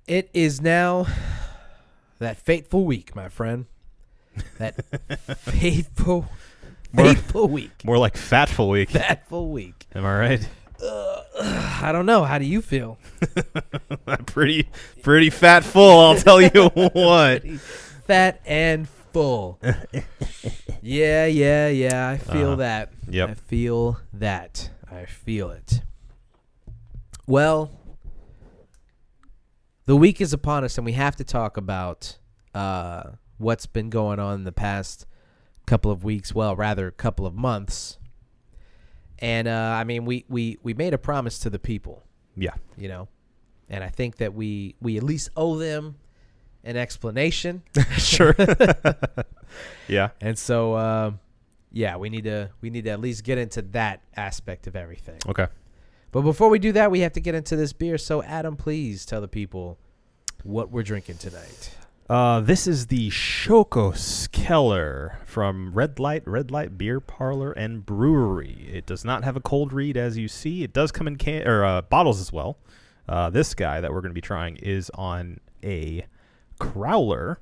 It is now that fateful week, my friend. That fateful week. More like fatful week. Fatful week. Am I right? I don't know. How do you feel? I'm pretty fat full, I'll tell you what. Fat and full. Yeah. I feel that. Yep. I feel that. I feel it. Well, the week is upon us, and we have to talk about what's been going on in the past couple of weeks. Well, rather, couple of months. And I mean, we made a promise to the people. Yeah. You know, and I think that we at least owe them an explanation. Sure. Yeah. And so, we need to at least get into that aspect of everything. Okay. But before we do that, we have to get into this beer. So, Adam, please tell the people what we're drinking tonight. This is the Schoko Keller from Redlight Beer Parlor and Brewery. It does not have a cold read, as you see. It does come in bottles as well. This guy that we're going to be trying is on a crowler.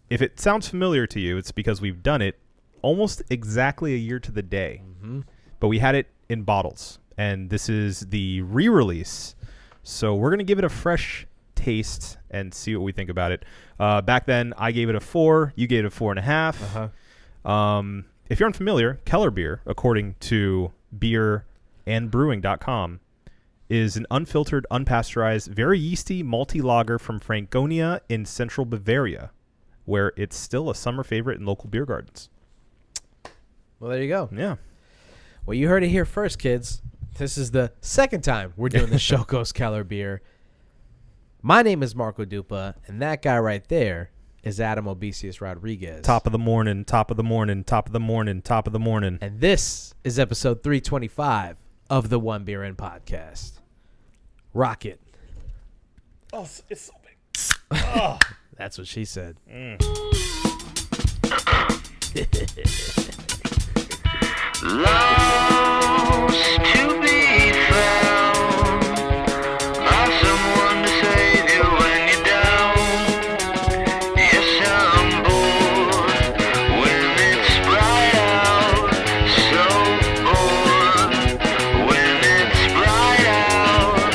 If it sounds familiar to you, it's because we've done it almost exactly a year to the day. Mm-hmm. But we had it in bottles, and this is the re-release. So we're going to give it a fresh taste and see what we think about it. Back then, I gave it a 4. You gave it a 4.5. Uh-huh. If you're unfamiliar, Keller beer, according to beerandbrewing.com, is an unfiltered, unpasteurized, very yeasty malty lager from Franconia in central Bavaria, where it's still a summer favorite in local beer gardens. Well, there you go. Yeah. Well, you heard it here first, kids. This is the second time we're doing the Schoko's Keller beer. My name is Marco Dupa, and that guy right there is Adam Obesius Rodriguez. Top of the morning, top of the morning, top of the morning, top of the morning. And this is episode 325 of the One Beer In podcast. Rock it. Oh, it's so big. Oh. That's what she said. Lost to be found by someone to save you when you're down. Yes, I'm bored when it's bright out. So bored when it's bright out.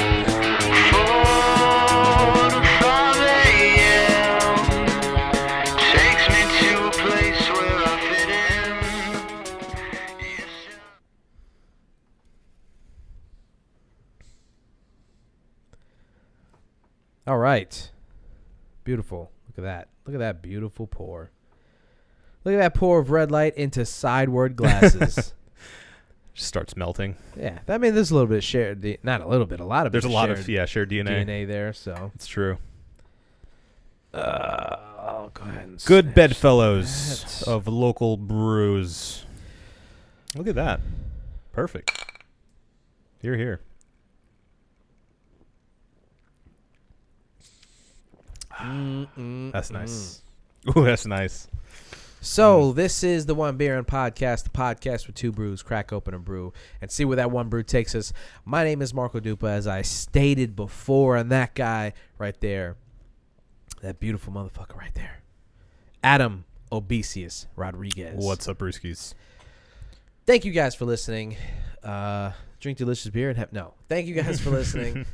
4 to 5 a.m. takes me to a place where I fit in. All right. Beautiful. Look at that. Look at that beautiful pour. Look at that pour of Redlight into sideward glasses. Just starts melting. Yeah. I mean, there's a little bit of shared, not a little bit, a lot of There's a lot of shared shared DNA. there, so. It's true. I'll go ahead and Good snatch bedfellows that. of local brews. Look at that. Perfect. Here, here. That's nice. Ooh, that's nice. So this is the One Beer In podcast, the podcast with two brews, crack open a brew, and see where that one brew takes us. My name is Marco Dupa, as I stated before, and that guy right there, that beautiful motherfucker right there, Adam Obesius Rodriguez. What's up, brewskis? Thank you guys for listening. Drink delicious beer and thank you guys for listening.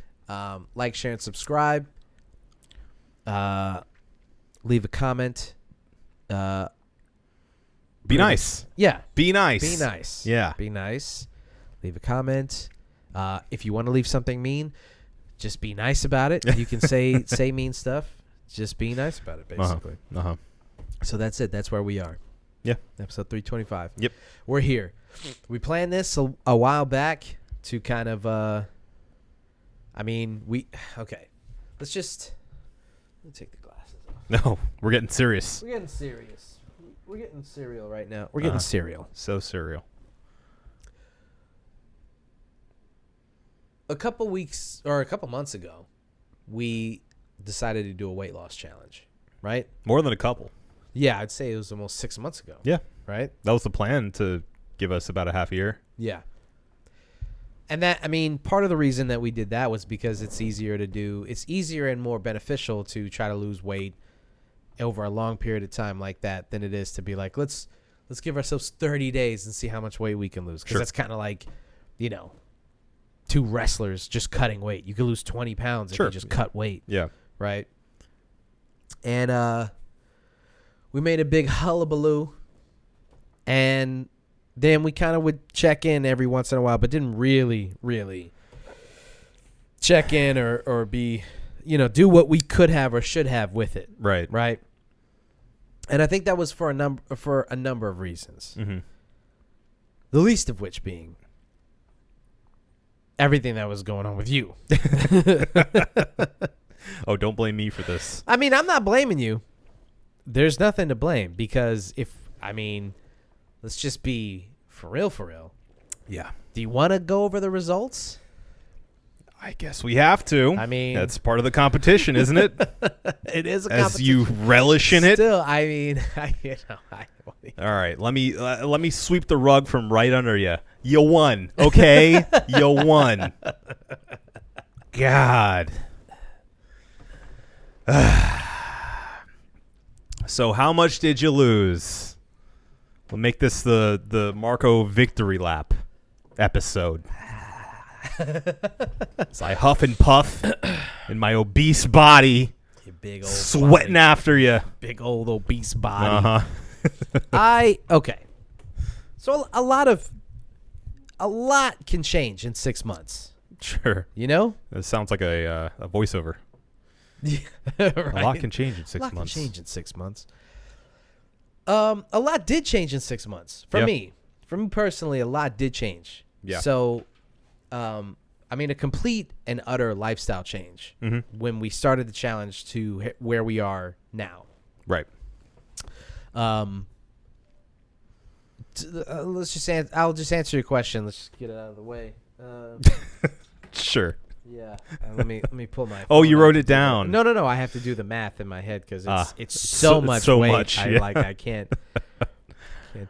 Like, share, and subscribe. Leave a comment. Be nice. Yeah. Be nice. Be nice. Yeah. Be nice. Leave a comment. If you want to leave something mean, just be nice about it. You can say mean stuff. Just be nice about it, basically. Uh-huh. So that's it. That's where we are. Yeah. Episode 325. Yep. We're here. We planned this a while back to kind of, okay. Let me take the glasses off. No, we're getting serious. We're getting serious. We're getting cereal right now. We're getting cereal. So cereal. A couple months ago, we decided to do a weight loss challenge, right? More than a couple. Yeah, I'd say it was almost 6 months ago. Yeah. Right? That was the plan, to give us about a half a year. Yeah. And that, I mean, part of the reason that we did that was because it's easier and more beneficial to try to lose weight over a long period of time like that than it is to be like, let's give ourselves 30 days and see how much weight we can lose. Because that's kind of like, two wrestlers just cutting weight. You could lose 20 pounds if you just cut weight. Yeah. Right? And we made a big hullabaloo. And then we kind of would check in every once in a while, but didn't really, really check in or be, do what we could have or should have with it. Right. Right. And I think that was for a number of reasons. Mm-hmm. The least of which being everything that was going on with you. Oh, don't blame me for this. I mean, I'm not blaming you. There's nothing to blame because let's just be for real. Yeah. Do you want to go over the results? I guess we have to. I mean, that's part of the competition, isn't it? It is a As competition. you relish in it. Still, I mean, All right, let me sweep the rug from right under you. You won, okay? You won. God. So how much did you lose? We'll make this the Marco victory lap episode. As I huff and puff in my obese body, you big old sweating body, after you. big old obese body. Uh-huh. Okay. So a lot can change in 6 months. Sure. It sounds like a voiceover. Yeah, right. A lot can change in 6 months. A lot can change in 6 months. A lot did change in 6 months. For me personally, a lot did change. Yeah. So, a complete and utter lifestyle change when we started the challenge to where we are now. Right. I'll just answer your question. Let's just get it out of the way. Sure. Yeah. Let me pull my. Oh, you phone wrote out. it down. No. I have to do the math in my head because it's so much so weight. much, I can't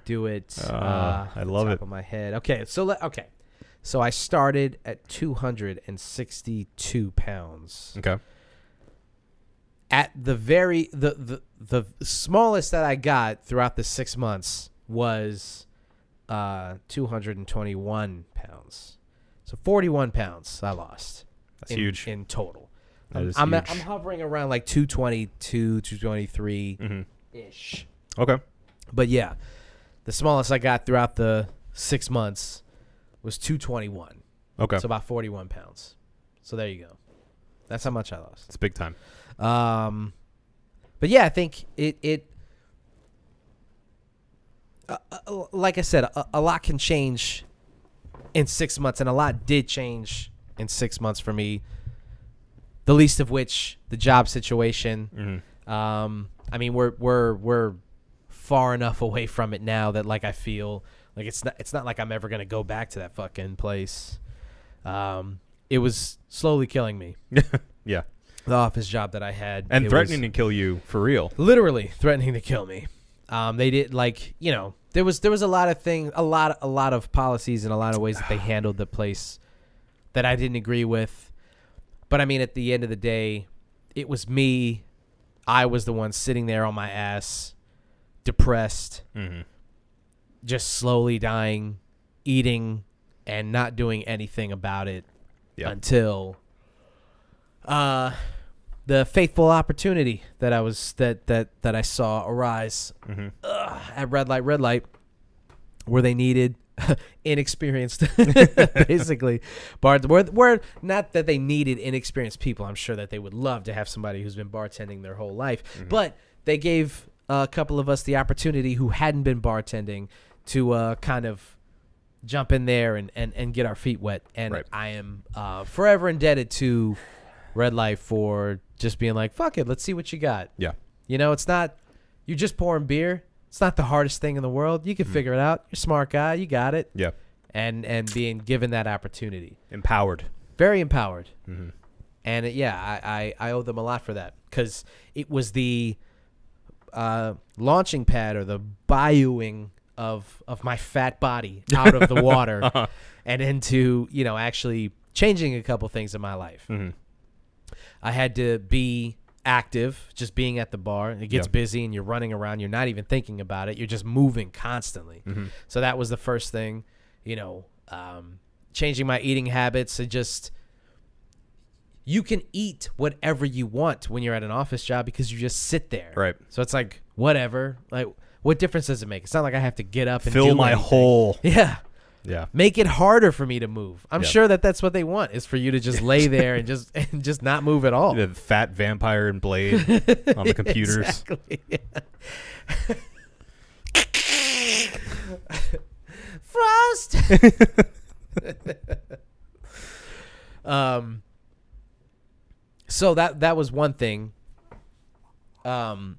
do it. I love it. On my head. Okay. So I started at 262 pounds. Okay. At the the smallest that I got throughout the 6 months was 221 pounds. So 41 pounds I lost. That's huge in total. That is I'm huge. hovering around like 222, 223 ish. Okay. But yeah, the smallest I got throughout the 6 months was 221. Okay. So about 41 pounds. So there you go. That's how much I lost. It's big time. But yeah, I think it like I said, a lot can change in 6 months, and a lot did change in 6 months for me. The least of which the job situation. We're far enough away from it now that like I feel like it's not like I'm ever gonna go back to that fucking place. It was slowly killing me. Yeah. The office job that I had, And threatening to kill you for real. Literally threatening to kill me. They did there was a lot of things, a lot of policies and a lot of ways that they handled the place that I didn't agree with. But I mean, at the end of the day, it was me. I was the one sitting there on my ass, depressed, just slowly dying, eating, and not doing anything about it until the fateful opportunity that I was that I saw arise at Redlight, where they needed inexperienced, basically. Where not that they needed inexperienced people. I'm sure that they would love to have somebody who's been bartending their whole life, but they gave a couple of us the opportunity who hadn't been bartending to kind of jump in there and get our feet wet. And I am forever indebted to Redlight for just being like, fuck it, let's see what you got. Yeah. It's not, you're just pouring beer. It's not the hardest thing in the world. You can figure it out. You're a smart guy. You got it. Yeah. And being given that opportunity. Empowered. Very empowered. And I owe them a lot for that because it was the launching pad or the bayouing of my fat body out of the water and into, actually changing a couple things in my life. Mm-hmm. I had to be active, just being at the bar. It gets busy and you're running around. You're not even thinking about it. You're just moving constantly. Mm-hmm. So that was the first thing, changing my eating habits. You can eat whatever you want when you're at an office job because you just sit there. Right. So it's like, whatever. Like, what difference does it make? It's not like I have to get up and fill do my anything. hole. Yeah. Yeah. Make it harder for me to move. I'm sure that's what they want, is for you to just lay there and just not move at all. The fat vampire and Blade on the computers. Exactly. Frost. So that was one thing. The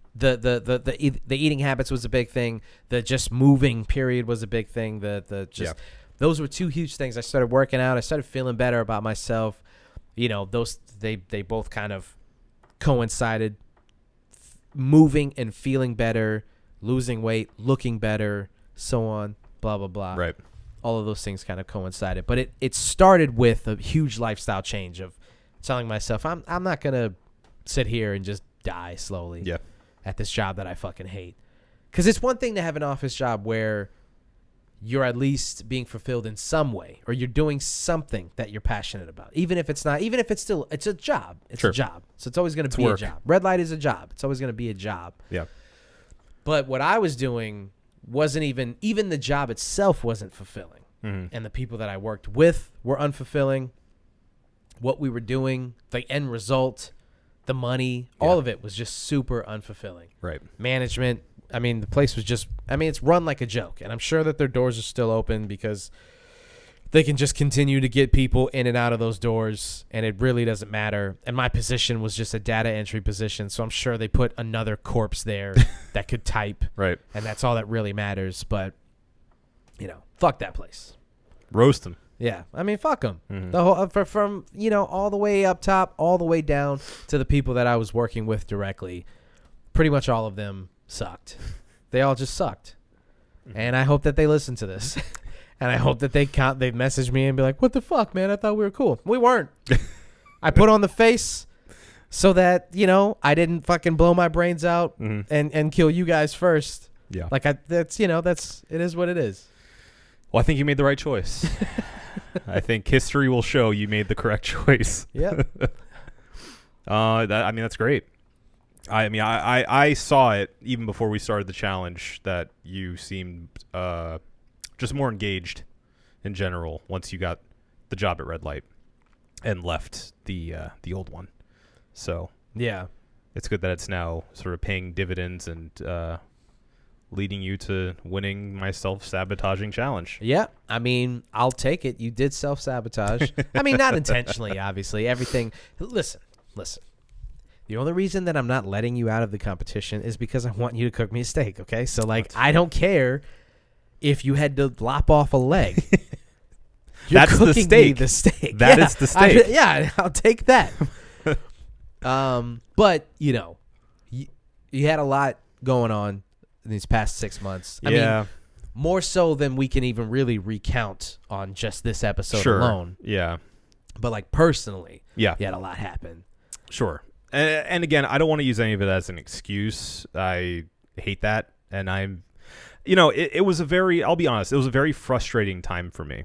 eating habits was a big thing. The just moving period was a big thing. Those were two huge things. I started working out. I started feeling better about myself. Those they both kind of coincided. Moving and feeling better, losing weight, looking better, so on, blah blah blah. Right. All of those things kind of coincided, but it started with a huge lifestyle change of telling myself I'm not gonna sit here and just die slowly at this job that I fucking hate. Because it's one thing to have an office job where you're at least being fulfilled in some way, or you're doing something that you're passionate about, even if it's not, even if it's still, it's a job. It's a job, so it's always going to be work. a job. Redlight is a job. It's always going to be a job. Yeah. But what I was doing wasn't even the job itself wasn't fulfilling, and the people that I worked with were unfulfilling. What we were doing, the end result, the money, all of it was just super unfulfilling. Right. Management, the place was just, it's run like a joke. And I'm sure that their doors are still open because they can just continue to get people in and out of those doors, and it really doesn't matter. And my position was just a data entry position, so I'm sure they put another corpse there that could type. Right. And that's all that really matters. But, fuck that place. Roast them. Yeah, fuck them. The whole from all the way up top, all the way down to the people that I was working with directly. Pretty much all of them sucked. They all just sucked, and I hope that they listen to this, and I hope that they message me and be like, "What the fuck, man? I thought we were cool. We weren't." I put on the face so that I didn't fucking blow my brains out and kill you guys first. Yeah, like it is what it is. Well, I think you made the right choice. I think history will show you made the correct choice. Yeah. That's great. I saw it even before we started the challenge that you seemed just more engaged in general once you got the job at Redlight and left the old one. So yeah, it's good that it's now sort of paying dividends and leading you to winning my self-sabotaging challenge. Yeah, I'll take it. You did self-sabotage. Not intentionally, obviously. Everything. Listen. The only reason that I'm not letting you out of the competition is because I want you to cook me a steak, okay? So, I don't care if you had to lop off a leg. That's the steak. Me the steak. That is the steak. I'll take that. But, you had a lot going on in these past 6 months. I mean, more so than we can even really recount on just this episode alone. Yeah. But personally, you yeah, had a lot happen. Sure. And again, I don't want to use any of it as an excuse. I hate that. And it was I'll be honest, it was a very frustrating time for me.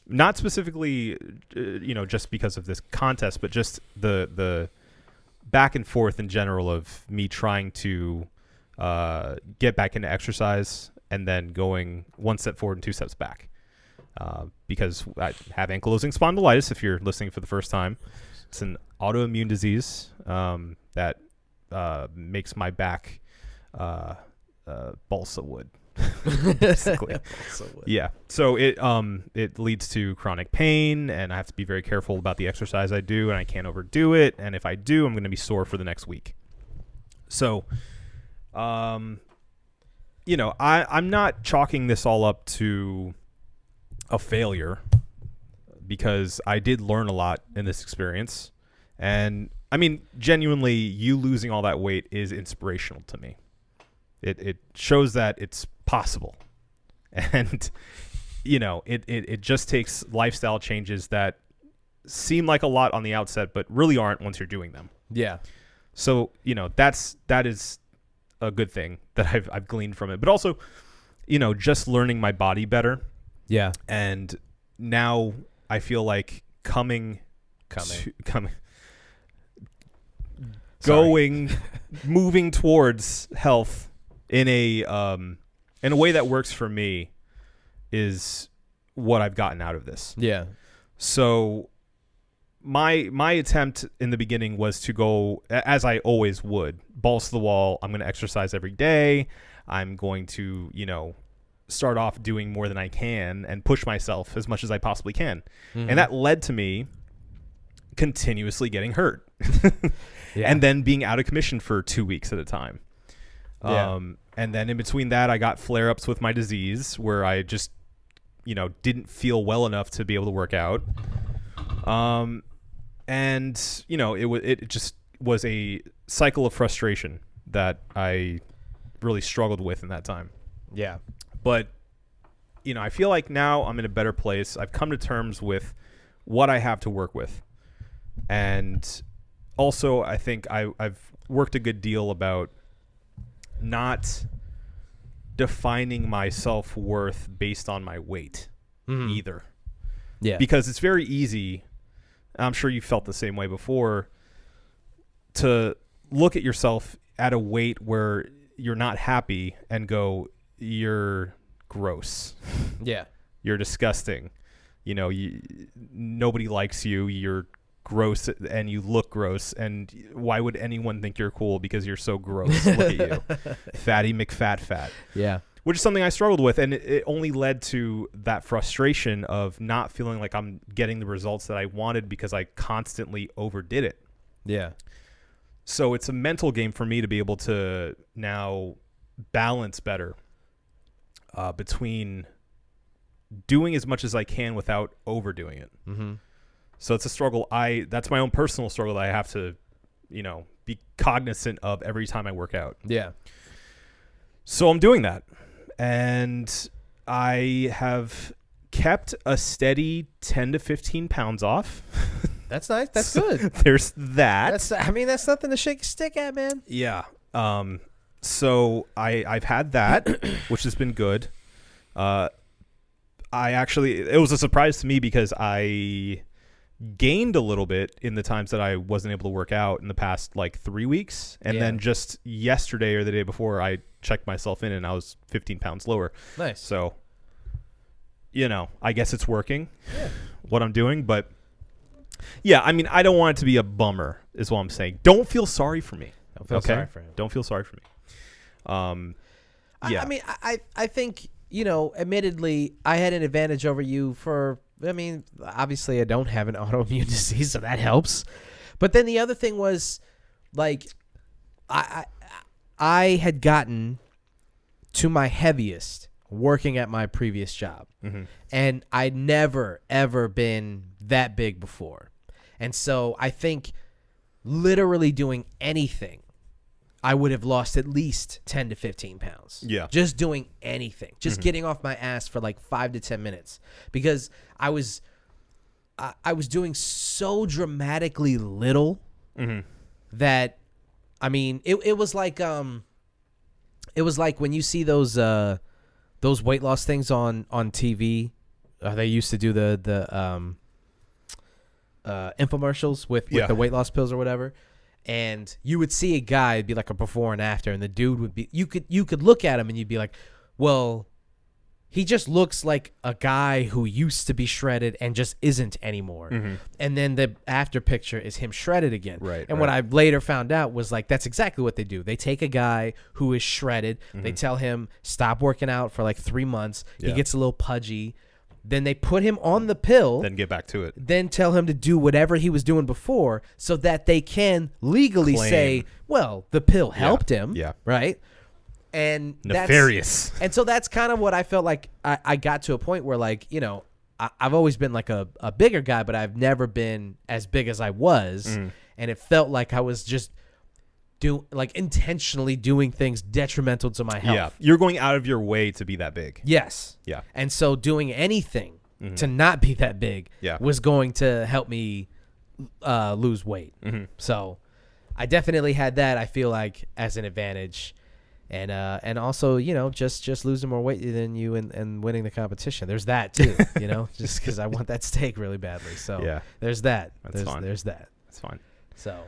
Not specifically, just because of this contest, but just the back and forth in general of me trying to get back into exercise and then going one step forward and two steps back. Because I have ankylosing spondylitis, if you're listening for the first time. It's an autoimmune disease that makes my back balsa wood. Basically. Yeah. So it leads to chronic pain, and I have to be very careful about the exercise I do, and I can't overdo it. And if I do, I'm going to be sore for the next week. So, I'm not chalking this all up to a failure, because I did learn a lot in this experience. And genuinely, you losing all that weight is inspirational to me. It shows that it's possible. And, it just takes lifestyle changes that seem like a lot on the outset, but really aren't once you're doing them. Yeah. So, that is a good thing that I've gleaned from it. But also, just learning my body better. Yeah. And now I feel like moving towards health in a way that works for me is what I've gotten out of this. Yeah. So my attempt in the beginning was to go, as I always would, balls to the wall. I'm going to exercise every day. I'm going to, start off doing more than I can and push myself as much as I possibly can. Mm-hmm. And that led to me continuously getting hurt and then being out of commission for 2 weeks at a time. Yeah. And then in between that, I got flare-ups with my disease where I just, didn't feel well enough to be able to work out. And, it just was a cycle of frustration that I really struggled with in that time. Yeah. But, I feel like now I'm in a better place. I've come to terms with what I have to work with. And also, I think I've worked a good deal about not defining my self-worth based on my weight either. Yeah. Because it's very easy, I'm sure you felt the same way before, to look at yourself at a weight where you're not happy and go, you're gross. Yeah. You're disgusting. Nobody likes you. You're gross and you look gross. And why would anyone think you're cool because you're so gross? Look at you. Fatty McFat. Yeah. Which is something I struggled with. And it only led to that frustration of not feeling like I'm getting the results that I wanted because I constantly overdid it. Yeah. So it's a mental game for me to be able to now balance better between doing as much as I can without overdoing it. Mm-hmm. So it's a struggle. That's my own personal struggle that I have to, be cognizant of every time I work out. Yeah. So I'm doing that. And I have kept a steady 10 to 15 pounds off. That's nice. That's good. There's that. That's nothing to shake a stick at, man. Yeah. So I've had that, which has been good. It was a surprise to me because I gained a little bit in the times that I wasn't able to work out in the past 3 weeks. And then just yesterday or the day before, I checked myself in and I was 15 pounds lower. Nice. So, I guess it's working what I'm doing. But yeah, I mean, I don't want it to be a bummer is what I'm saying. Don't feel sorry for me. Don't feel sorry for him. Don't feel sorry for me. I mean, I think, admittedly, I had an advantage over you obviously I don't have an autoimmune disease, so that helps. But then the other thing was, I had gotten to my heaviest working at my previous job. Mm-hmm. And I'd never, ever been that big before. And so I think literally doing anything, I would have lost at least 10 to 15 pounds. Yeah. Just doing anything. Just getting off my ass for 5 to 10 minutes. Because I was doing so dramatically little that, I mean, it was like when you see those weight loss things on TV. They used to do the infomercials with the weight loss pills or whatever. And you would see a guy, it'd be like a before and after, and the dude would be, you could look at him and you'd be like, well, he just looks like a guy who used to be shredded and just isn't anymore. Mm-hmm. And then the after picture is him shredded again. Right. And what I later found out was that's exactly what they do. They take a guy who is shredded, they tell him stop working out for 3 months. He gets a little pudgy. Then they put him on the pill. Then get back to it. Then tell him to do whatever he was doing before so that they can legally say, well, the pill helped him. Yeah. Right? And nefarious. And so that's kind of what I felt like I got to a point where, I've always been a bigger guy, but I've never been as big as I was. And it felt like I was just intentionally doing things detrimental to my health. Yeah, you're going out of your way to be that big. Yes. Yeah. And so doing anything to not be that big was going to help me lose weight. So I definitely had that, I feel like, as an advantage. And also, just losing more weight than you and winning the competition. There's that too, just because I want that steak really badly. So there's that. That's fine. There's that. That's fine. So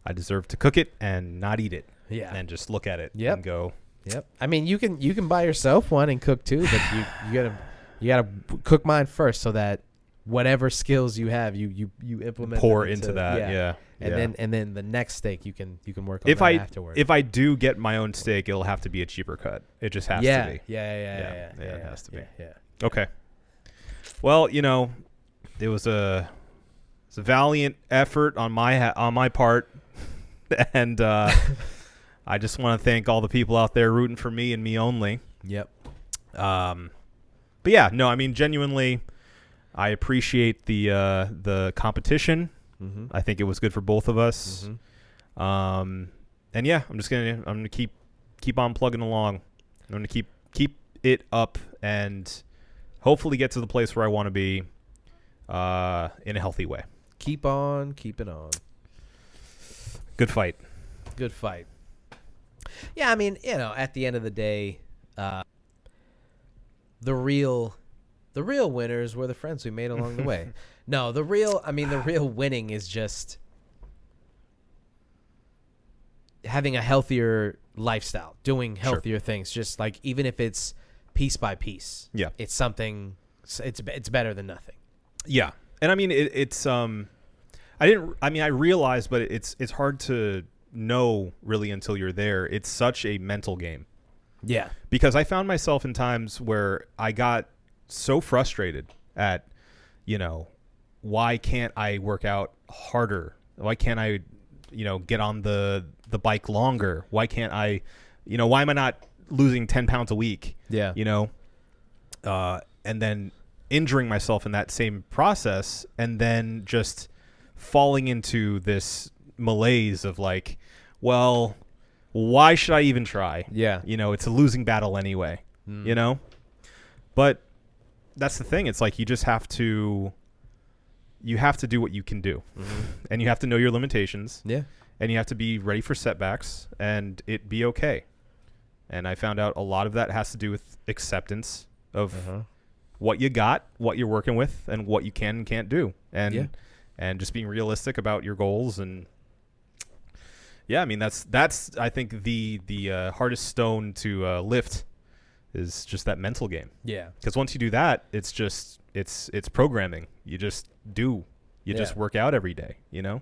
I deserve to cook it and not eat it. Yeah. And just look at it Yep. and go. Yep. I mean, you can buy yourself one and cook too, but you gotta cook mine first so that whatever skills you have, you implement Pour them into that. Yeah. And then the next steak you can work on afterwards. If I do get my own steak, it'll have to be a cheaper cut. It just has to be. Yeah. It has to be. Yeah. Okay. Well, it was a valiant effort on my part, and I just want to thank all the people out there rooting for me and me only. Yep. But yeah, no, I mean, genuinely, I appreciate the competition. I think it was good for both of us. And yeah, I'm gonna keep on plugging along. I'm gonna keep it up and hopefully get to the place where I want to be in a healthy way. Keep on keeping on. Good fight. Yeah, I mean, at the end of the day, the real winners were the friends we made along the way. No, the real winning is just having a healthier lifestyle, doing healthier things, just like even if it's piece by piece. Yeah. It's something, it's better than nothing. Yeah. And I mean, I realized, but it's hard to know really until you're there. It's such a mental game. Yeah. Because I found myself in times where I got so frustrated at, why can't I work out harder? Why can't I, get on the bike longer? Why can't I, why am I not losing 10 pounds a week? Yeah. And then injuring myself in that same process and then just falling into this malaise of like, well, why should I even try? Yeah. It's a losing battle anyway, But that's the thing. It's like you just have to do what you can do. And you have to know your limitations. Yeah. And you have to be ready for setbacks and it be okay. And I found out a lot of that has to do with acceptance of what you got, what you're working with, and what you can and can't do. And just being realistic about your goals. And yeah, I mean, that's I think the hardest stone to lift is just that mental game. Yeah. Because once you do that, it's just it's programming. You just do. You just work out every day,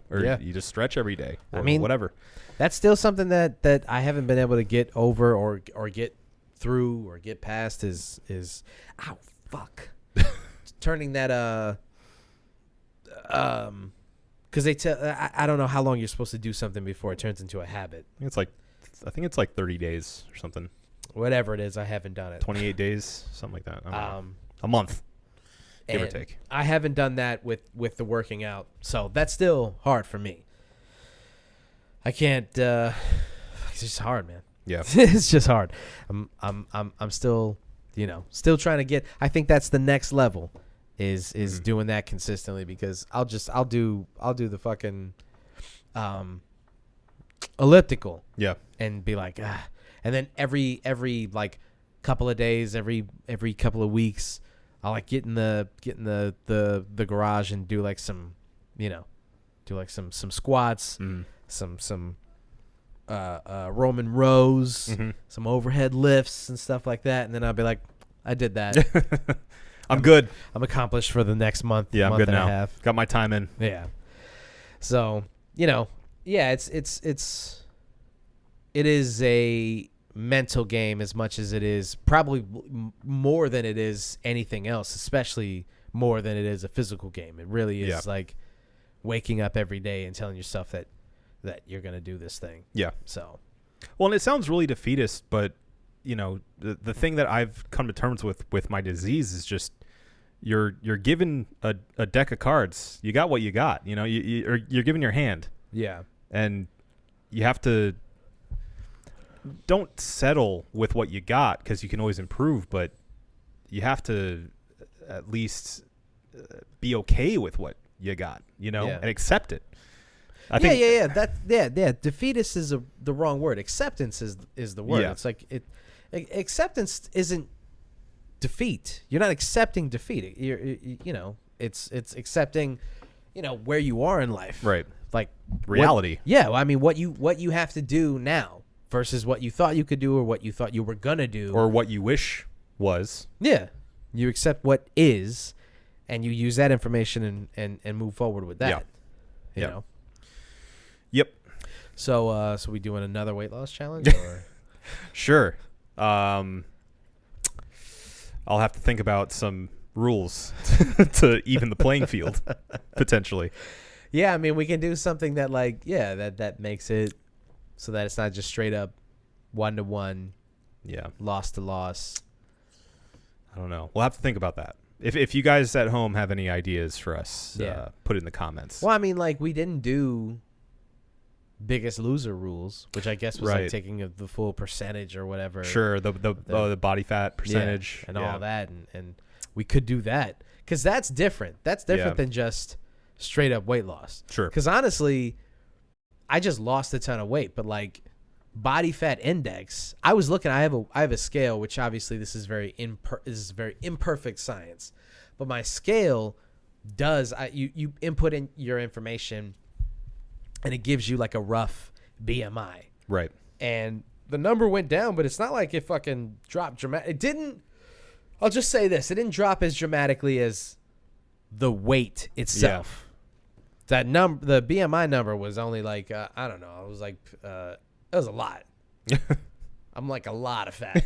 or you just stretch every day. Or I mean, whatever. That's still something that I haven't been able to get over or get through or get past is ow fuck turning that because they tell I don't know how long you're supposed to do something before it turns into a habit. I think it's like 30 days or something. Whatever it is, I haven't done it. 28 days, something like that. I don't know. A month, give or take. I haven't done that with the working out, so that's still hard for me. I can't. It's just hard, man. Yeah, it's just hard. I'm still, still trying to get. I think that's the next level, is doing that consistently because I'll do the fucking, elliptical. Yeah, and be like and then every like couple of days, every couple of weeks, I'll like get in the garage and do like some, do like some squats, some Roman rows, some overhead lifts and stuff like that, and then I'll be like, I did that. I'm good. I'm accomplished for the next month. Yeah, I'm good now. Half. Got my time in. Yeah. So it is a mental game as much as it is probably more than it is anything else, especially more than it is a physical game. It really is like waking up every day and telling yourself that you're going to do this thing. Yeah. So, well, and it sounds really defeatist, but the thing that I've come to terms with my disease is just you're given a deck of cards. You got what you got, you're given your hand. Yeah. And you have to don't settle with what you got because you can always improve, but you have to at least be okay with what you got, and accept it. I think Defeatist is the wrong word. Acceptance is the word. Yeah. It's like acceptance isn't defeat. You're not accepting defeat. It's accepting, where you are in life. Right. Like reality. What you have to do now versus what you thought you could do or what you thought you were gonna do or what you wish was. Yeah. You accept what is, and you use that information and move forward with that. You know. Yep. So we doing another weight loss challenge? Or? Sure. I'll have to think about some rules to even the playing field, potentially. Yeah, I mean, we can do something that that makes it so that it's not just straight up 1-to-1. Yeah. Loss to loss. I don't know. We'll have to think about that. If you guys at home have any ideas for us, put it in the comments. Well, I mean, we didn't do Biggest Loser rules, which I guess was taking the full percentage or whatever. Sure, the body fat percentage and all that, and we could do that because that's different. That's different than just straight up weight loss. Sure. Because honestly, I just lost a ton of weight, but body fat index, I was looking. I have a scale, which obviously this is very imperfect science, but my scale does. You input in your information, and it gives you a rough BMI. Right. And the number went down, but it's not like it fucking dropped dramatic. It didn't. I'll just say this: it didn't drop as dramatically as the weight itself. Yeah. The BMI number was only I don't know. It was it was a lot. I'm a lot of fat.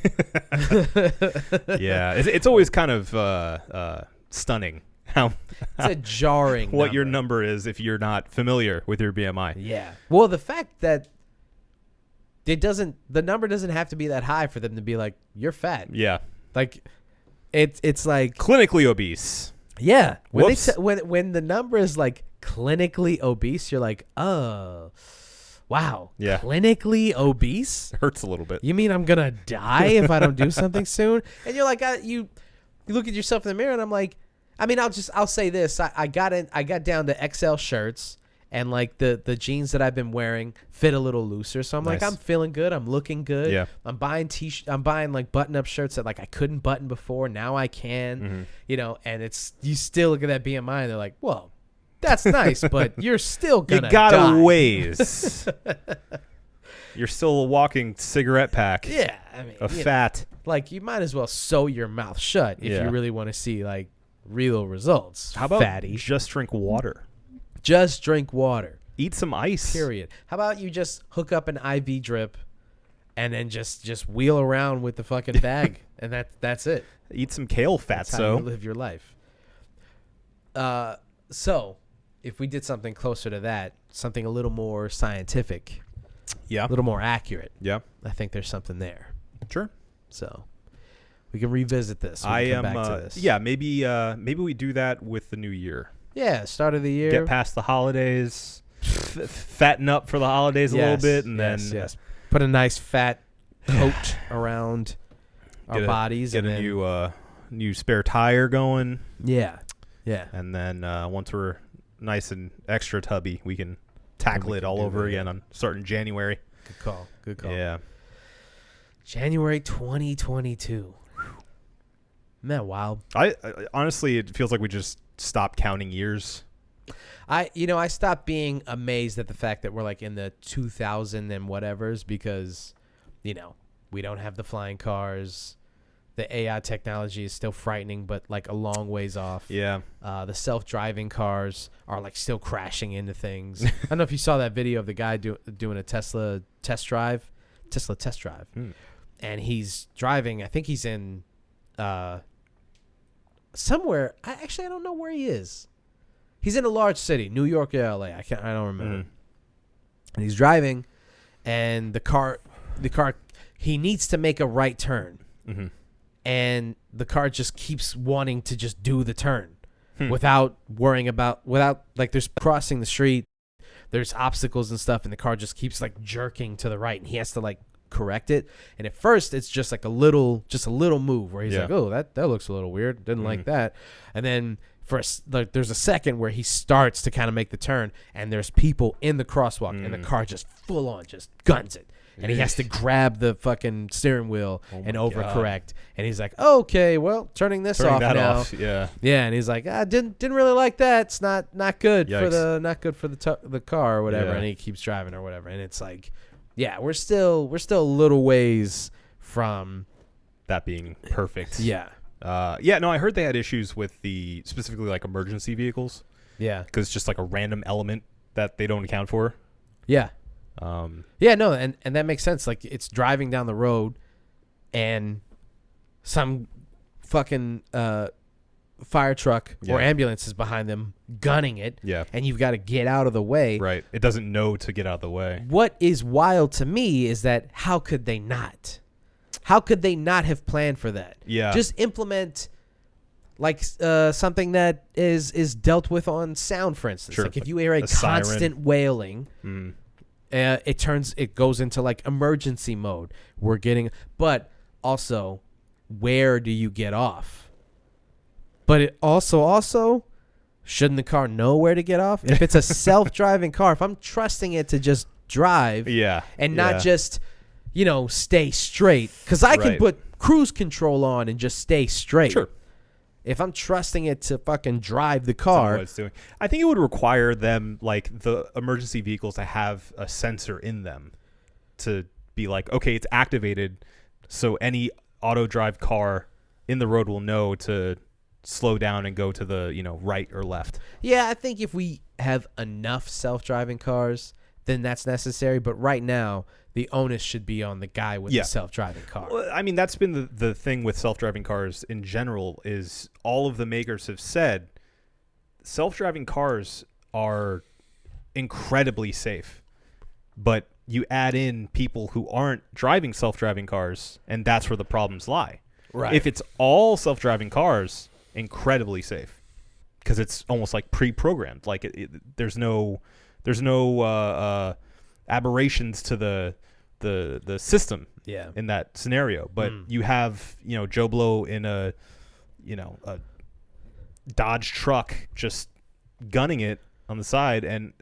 Yeah, it's always kind of stunning how it's a jarring what number. your number is if you're not familiar with your BMI. Yeah. Well, the fact that the number doesn't have to be that high for them to be you're fat. Yeah. It's clinically obese. Yeah. When the number is clinically obese, you're oh, wow. Yeah. Clinically obese? Hurts a little bit. You mean I'm gonna die if I don't do something soon? And you're you look at yourself in the mirror, and I'm I'll say this. I got down to XL shirts, and the jeans that I've been wearing fit a little looser. So I'm nice. I'm feeling good. I'm looking good. Yeah. I'm buying button up shirts that I couldn't button before. Now I can. Mm-hmm. And you still look at that BMI, and they're like, whoa, that's nice, but you're still gonna you got die. a ways. You're still a walking cigarette pack. Yeah, fat. You might as well sew your mouth shut if you really want to see real results. How about fatty? Just drink water. Just drink water. Eat some ice. Period. How about you just hook up an IV drip, and then just wheel around with the fucking bag, and that's it. Eat some kale, fatso. That's how you live your life. So, if we did something closer to that, something a little more scientific, a little more accurate, I think there's something there. Sure. So, we can revisit this. We can come back to this. Yeah, maybe we do that with the new year. Yeah, start of the year. Get past the holidays, fatten up for the holidays a little bit, and then put a nice fat coat around our bodies. Get a new spare tire going. Yeah. And then once we're nice and extra tubby, we can tackle it all over again starting January. Good call. Yeah. January 2022. Isn't that wild? I honestly, it feels like we just stopped counting years. I stopped being amazed at the fact that we're in the 2000 and whatevers because, we don't have the flying cars. The AI technology is still frightening, but a long ways off. Yeah. The self-driving cars are still crashing into things. I don't know if you saw that video of the guy doing a Tesla test drive. And he's driving. I think he's in somewhere. I don't know where he is. He's in a large city, New York or LA. I don't remember. And he's driving, and the car, he needs to make a right turn. Mm-hmm. And the car just keeps wanting to just do the turn without worrying about, there's crossing the street, there's obstacles and stuff, and the car just keeps jerking to the right, and he has to correct it. And at first, it's just like a little move where he's Yeah. like, "Oh, that looks a little weird. Didn't like that." And then there's a second where he starts to kind of make the turn, and there's people in the crosswalk, and the car just full on just guns it. And he has to grab the fucking steering wheel and overcorrect. And he's like, "Okay, well, turning this off now." Yeah. Yeah, and he's like, "Didn't really like that. It's not good for Yikes. the car or whatever." Yeah. And he keeps driving or whatever. And it's like, yeah, we're still a little ways from That being perfect. yeah, No, I heard they had issues with the specifically like emergency vehicles yeah, because it's just like a random element that they don't account for. yeah. Yeah, no, and that makes sense. Like, it's driving down the road, and some fucking fire truck or ambulance is behind them, gunning it. Yeah. And you've got to get out of the way. Right. It doesn't know to get out of the way. What is wild to me is that how could they not? How could they not have planned for that? Yeah. Just implement like something that is dealt with on sound, for instance. Sure. Like if you hear a siren. constant wailing. It goes into like emergency mode. But also, where do you get off? But it also, shouldn't the car know where to get off? If it's a self-driving car, if I'm trusting it to just drive, and not just, stay straight, because I can put cruise control on and just stay straight. Sure. If I'm trusting it to fucking drive the car, What it's doing. I think it would require them, like the emergency vehicles, to have a sensor in them to be like, okay, it's activated, so any auto drive car in the road will know to slow down and go to the right or left. Yeah, I think if we have enough self-driving cars, then that's necessary. But right now, the onus should be on the guy with the self-driving car. Well, I mean, that's been the thing with self-driving cars in general is all of the makers have said self-driving cars are incredibly safe. But you add in people who aren't driving self-driving cars, and that's where the problems lie. Right. If it's all self-driving cars, incredibly safe because it's almost like pre-programmed. Like there's no aberrations to the system in that scenario. But you have Joe Blow in a Dodge truck just gunning it on the side and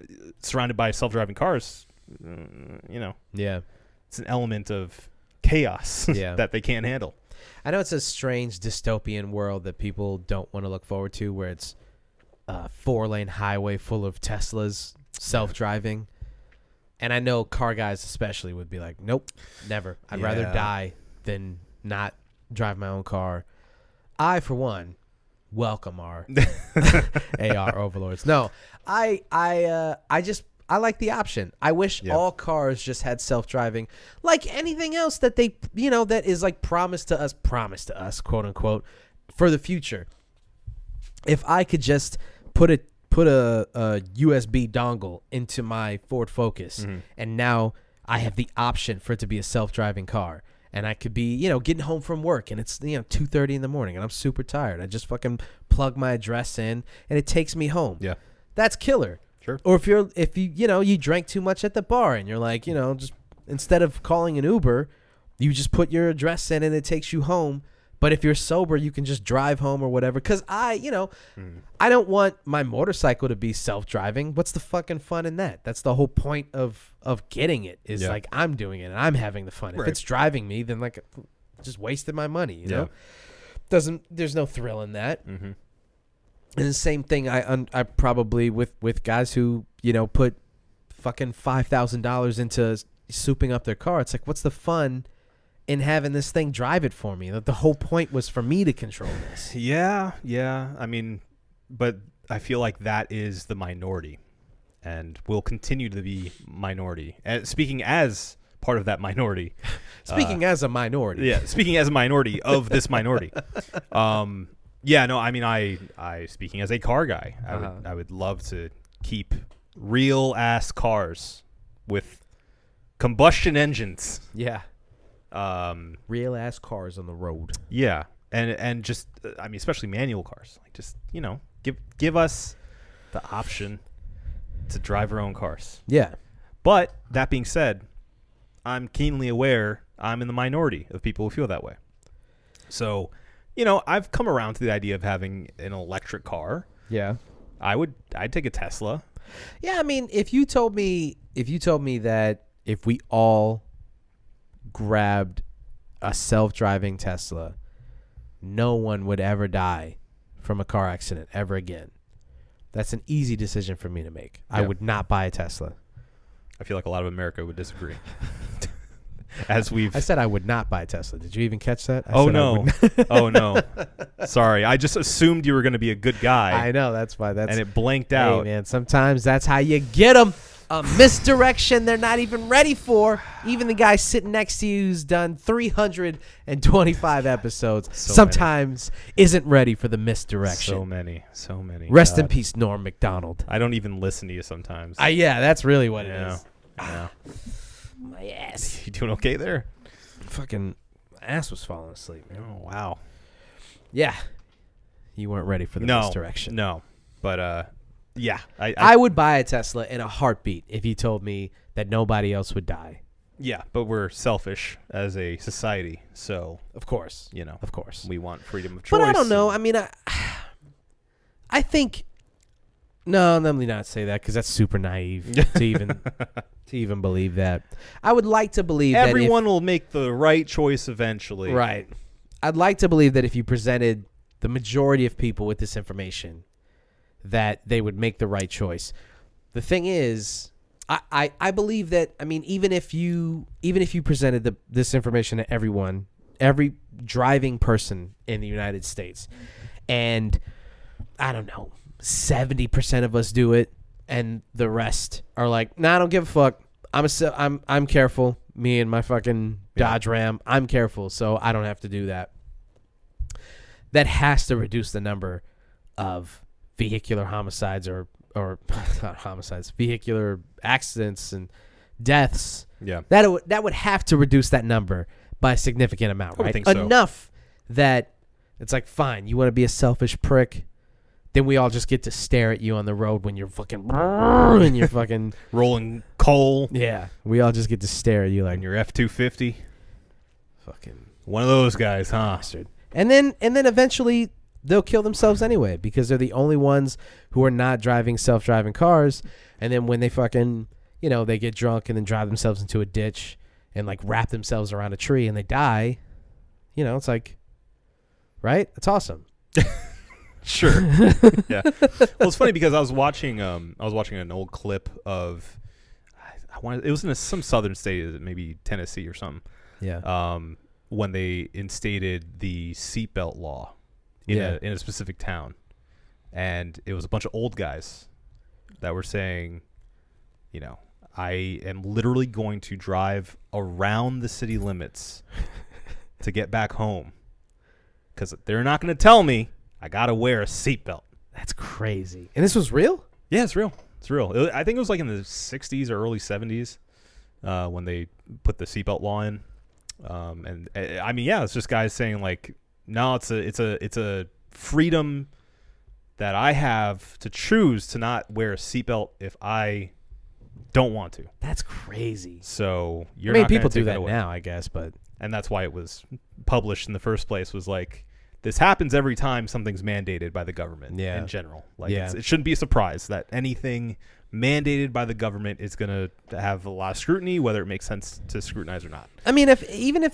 surrounded by self-driving cars. It's an element of chaos that they can't handle. I know it's a strange dystopian world that people don't want to look forward to, where it's a 4-lane highway full of Teslas self-driving. And I know car guys especially would be like, nope, never. I'd rather die than not drive my own car. I, for one, welcome our AR overlords. No, I like the option. I wish all cars just had self-driving, like anything else that they, that is like promised to us, quote unquote, for the future. If I could just put a USB dongle into my Ford Focus, and now I have the option for it to be a self-driving car, and I could be, getting home from work, and it's 2:30 in the morning, and I'm super tired. I just fucking plug my address in, and it takes me home. Yeah, that's killer. Sure. Or if you drank too much at the bar, and you're like, just instead of calling an Uber, you just put your address in, and it takes you home. But if you're sober, you can just drive home or whatever. Because I don't want my motorcycle to be self-driving. What's the fucking fun in that? That's the whole point of getting it is like I'm doing it and I'm having the fun. If it's driving me, then like just wasted my money. You know, there's no thrill in that. Mm-hmm. And the same thing I probably with guys who put fucking $5,000 into souping up their car. It's like, what's the fun in having this thing drive it for me? The whole point was for me to control this. Yeah. I mean, but I feel like that is the minority and will continue to be minority. Speaking as part of that minority. Speaking as a minority. Yeah, speaking as a minority of this minority. I mean, I speaking as a car guy, I would love to keep real ass cars with combustion engines. Yeah. Real ass cars on the road. Yeah, and just I mean, especially manual cars. Like just give us the option to drive our own cars. Yeah. But that being said, I'm keenly aware I'm in the minority of people who feel that way. So, I've come around to the idea of having an electric car. Yeah. I'd take a Tesla. Yeah, I mean, if you told me that if we all grabbed a self-driving Tesla, no one would ever die from a car accident ever again. That's an easy decision for me to make. Yeah. I would not buy a Tesla. I feel like a lot of America would disagree. I said I would not buy a Tesla. Did you even catch that? Oh no. Sorry. I just assumed you were going to be a good guy. I know, that's why. And it blanked out. Hey, man, sometimes that's how you get them. A misdirection they're not even ready for. Even the guy sitting next to you who's done 325 episodes sometimes isn't ready for the misdirection. So many. Rest in peace, Norm Macdonald. I don't even listen to you sometimes. Yeah, that's really what it is. Yeah. My ass. You doing okay there? Fucking ass was falling asleep, man. Oh, wow. Yeah. You weren't ready for the misdirection. No. But, yeah. I would buy a Tesla in a heartbeat if you told me that nobody else would die. Yeah, but we're selfish as a society, so of course, of course, we want freedom of choice. But I don't know. I mean, I think let me not say that because that's super naive to even believe that. I would like to believe that everyone will make the right choice eventually. Right. I'd like to believe that if you presented the majority of people with this information, that they would make the right choice. The thing is, I believe that, I mean, even if you presented this information to everyone, every driving person in the United States, and I don't know, 70% of us do it, and the rest are like, nah, I don't give a fuck. I'm careful. Me and my fucking Dodge Ram, I'm careful, so I don't have to do that. That has to reduce the number of vehicular homicides or not homicides, vehicular accidents and deaths. Yeah. That would have to reduce that number by a significant amount, right? Think so. Enough that it's like, fine, you want to be a selfish prick, then we all just get to stare at you on the road when you're fucking and you're fucking rolling coal. Yeah. We all just get to stare at you like your F-250. Fucking one of those guys, huh? Bastard. And then eventually they'll kill themselves anyway because they're the only ones who are not driving self-driving cars. And then when they fucking, they get drunk and then drive themselves into a ditch and like wrap themselves around a tree and they die, it's like, right? It's awesome. Sure. Yeah. Well, it's funny because I was watching an old clip of, it was in some southern state, maybe Tennessee or something. Yeah. When they instated the seatbelt law in a specific town, and it was a bunch of old guys that were saying, I am literally going to drive around the city limits to get back home because they're not going to tell me I got to wear a seatbelt. That's crazy. And this was real? Yeah, it's real. It's real. I think it was like in the 60s or early 70s when they put the seatbelt law in. And I mean, yeah, it's just guys saying like, no, it's a freedom that I have to choose to not wear a seatbelt if I don't want to. That's crazy. So people do that now, I guess, and that's why it was published in the first place. Was like, this happens every time something's mandated by the government. In general, it shouldn't be a surprise that anything mandated by the government is going to have a lot of scrutiny, whether it makes sense to scrutinize or not. I mean, even if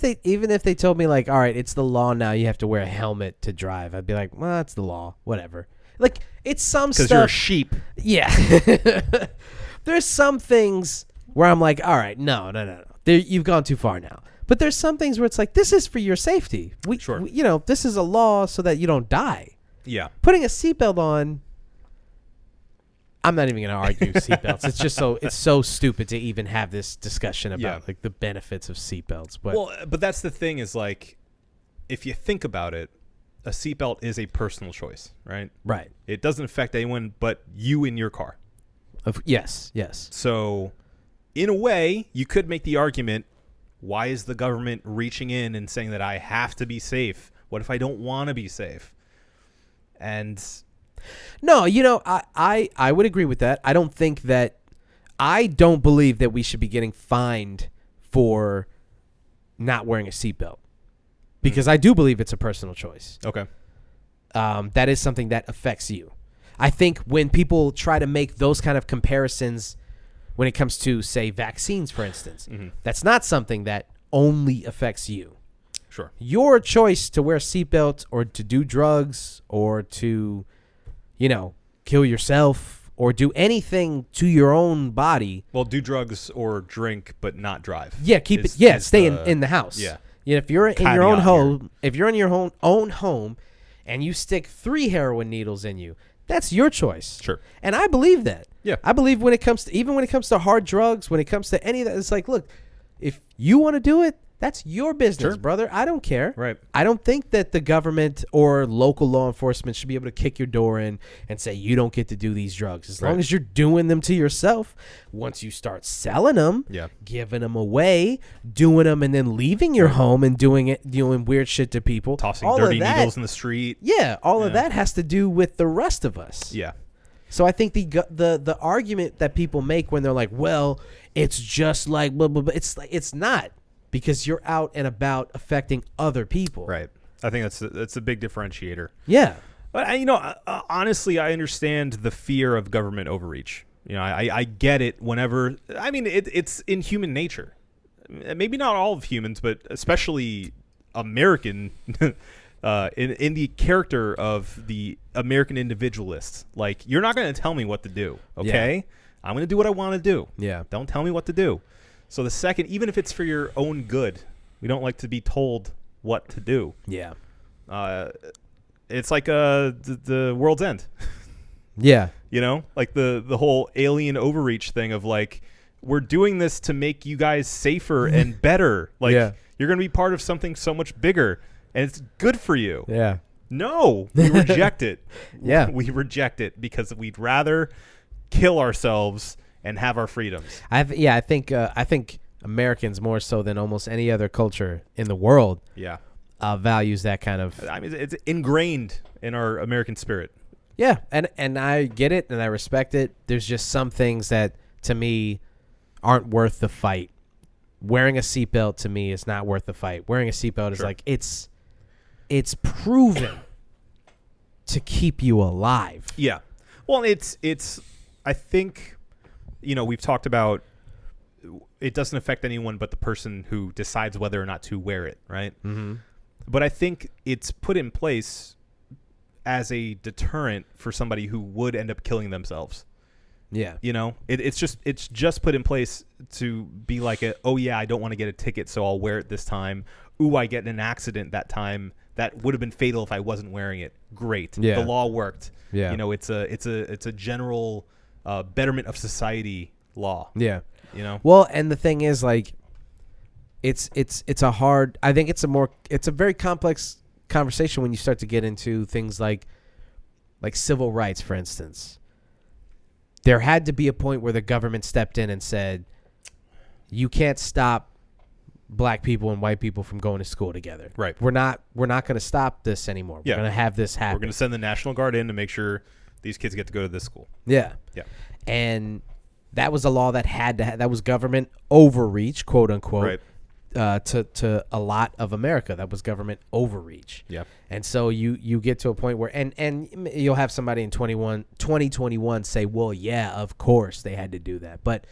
they told me like, all right, it's the law now, you have to wear a helmet to drive, I'd be like, well, that's the law, whatever. Like, it's some stuff. Because you're a sheep. Yeah. There's some things where I'm like, all right, no. You've gone too far now. But there's some things where it's like, this is for your safety. Sure. This is a law so that you don't die. Yeah. Putting a seatbelt on, I'm not even going to argue seatbelts. It's just it's so stupid to even have this discussion about like the benefits of seatbelts. But that's the thing is like, if you think about it, a seatbelt is a personal choice, right? Right. It doesn't affect anyone but you in your car. Yes. So, in a way, you could make the argument, why is the government reaching in and saying that I have to be safe? What if I don't want to be safe? And no, I would agree with that. I don't believe that we should be getting fined for not wearing a seatbelt, because I do believe it's a personal choice. Okay. That is something that affects you. I think when people try to make those kind of comparisons when it comes to, say, vaccines, for instance, that's not something that only affects you. Sure. Your choice to wear a seatbelt or to do drugs or to, kill yourself or do anything to your own body. Well, do drugs or drink, but not drive. Yeah, keep it. Yeah, stay in the house. Yeah. If you're in your own home, own home, and you stick 3 heroin needles in you, that's your choice. Sure. And I believe that. Yeah. I believe when it comes to hard drugs, when it comes to any of that, it's like, look, if you want to do it, that's your business, brother. I don't care. Right. I don't think that the government or local law enforcement should be able to kick your door in and say you don't get to do these drugs. As long as you're doing them to yourself. Once you start selling them, giving them away, doing them, and then leaving your home and doing weird shit to people, tossing dirty needles in the street. Yeah, all of that has to do with the rest of us. Yeah. So I think the argument that people make when they're like, well, it's just like blah, blah, blah, it's not. Because you're out and about affecting other people. Right. I think that's a big differentiator. Yeah. But, honestly, I understand the fear of government overreach. I get it whenever – I mean, it's in human nature. Maybe not all of humans, but especially American in the character of the American individualist. Like, you're not going to tell me what to do, okay? Yeah. I'm going to do what I want to do. Yeah. Don't tell me what to do. So the second, even if it's for your own good, we don't like to be told what to do. Yeah. It's like the world's end. Yeah. Like the whole alien overreach thing of like, we're doing this to make you guys safer and better. Like you're going to be part of something so much bigger and it's good for you. Yeah. No, we reject it. Yeah. We reject it because we'd rather kill ourselves and have our freedoms. I think Americans more so than almost any other culture in the world. Yeah, values that kind of. I mean, it's ingrained in our American spirit. Yeah, and I get it and I respect it. There's just some things that to me aren't worth the fight. Wearing a seatbelt to me is not worth the fight. Wearing a seatbelt is like it's proven to keep you alive. Yeah, well, it's I think. We've talked about it doesn't affect anyone but the person who decides whether or not to wear it, right? Mm-hmm. But I think it's put in place as a deterrent for somebody who would end up killing themselves. Yeah. It's just put in place to be like I don't want to get a ticket, so I'll wear it this time. Ooh, I get in an accident that time. That would have been fatal if I wasn't wearing it. Great. Yeah. The law worked. Yeah. It's a general betterment of society law. Yeah. Well, and the thing is, like, it's a hard. I think it's a very complex conversation when you start to get into things like civil rights, for instance. There had to be a point where the government stepped in and said, you can't stop black people and white people from going to school together. Right. We're not going to stop this anymore. We're going to have this happen. We're going to send the National Guard in to make sure these kids get to go to this school. Yeah. Yeah. And that was a law that that was government overreach, quote unquote, to a lot of America. That was government overreach. Yeah. And so you get to a point where, and you'll have somebody in 2021 say, well, yeah, of course they had to do that. But,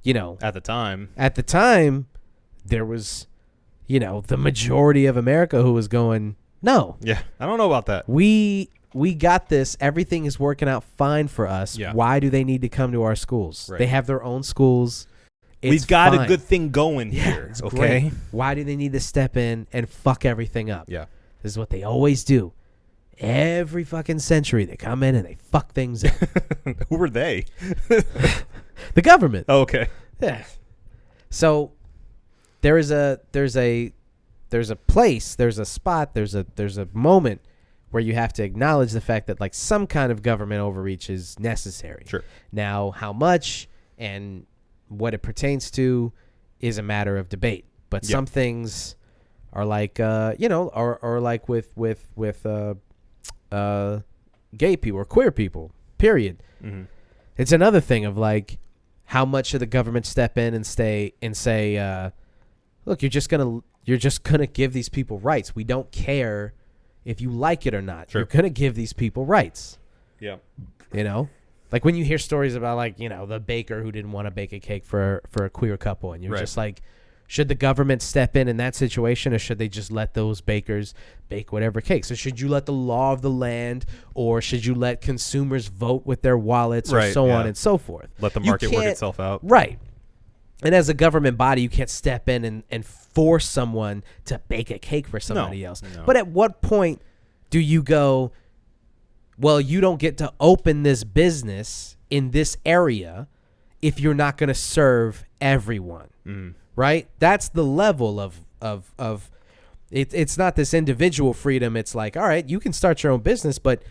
at the time, there was, the majority of America who was going, no. Yeah. I don't know about that. We got this. Everything is working out fine for us. Yeah. Why do they need to come to our schools? Right. They have their own schools. We've got a good thing going here. It's okay. Great. Why do they need to step in and fuck everything up? Yeah. This is what they always do. Every fucking century they come in and they fuck things up. Who were they? The government. Oh, okay. Yeah. So there's a place, there's a spot, there's a moment where you have to acknowledge the fact that like some kind of government overreach is necessary. Sure. Now, how much and what it pertains to is a matter of debate. But some things are like, or like with gay people or queer people, period. Mm-hmm. It's another thing of like, how much should the government step in and say, look, you're just gonna give these people rights. We don't care if you like it or not. Sure. You're gonna give these people rights. Yeah. You know, like when you hear stories about like, you know, the baker who didn't want to bake a cake for a queer couple, and you're just like, should the government step in that situation, or should they just let those bakers bake whatever cake? So should you let the law of the land, or should you let consumers vote with their wallets, or so on and so forth? Let the market work itself out. Right. And as a government body, you can't step in and force someone to bake a cake for somebody else. No. But at what point do you go, well, you don't get to open this business in this area if you're not going to serve everyone? Right? That's the level of it's not this individual freedom. It's like, all right, you can start your own business, but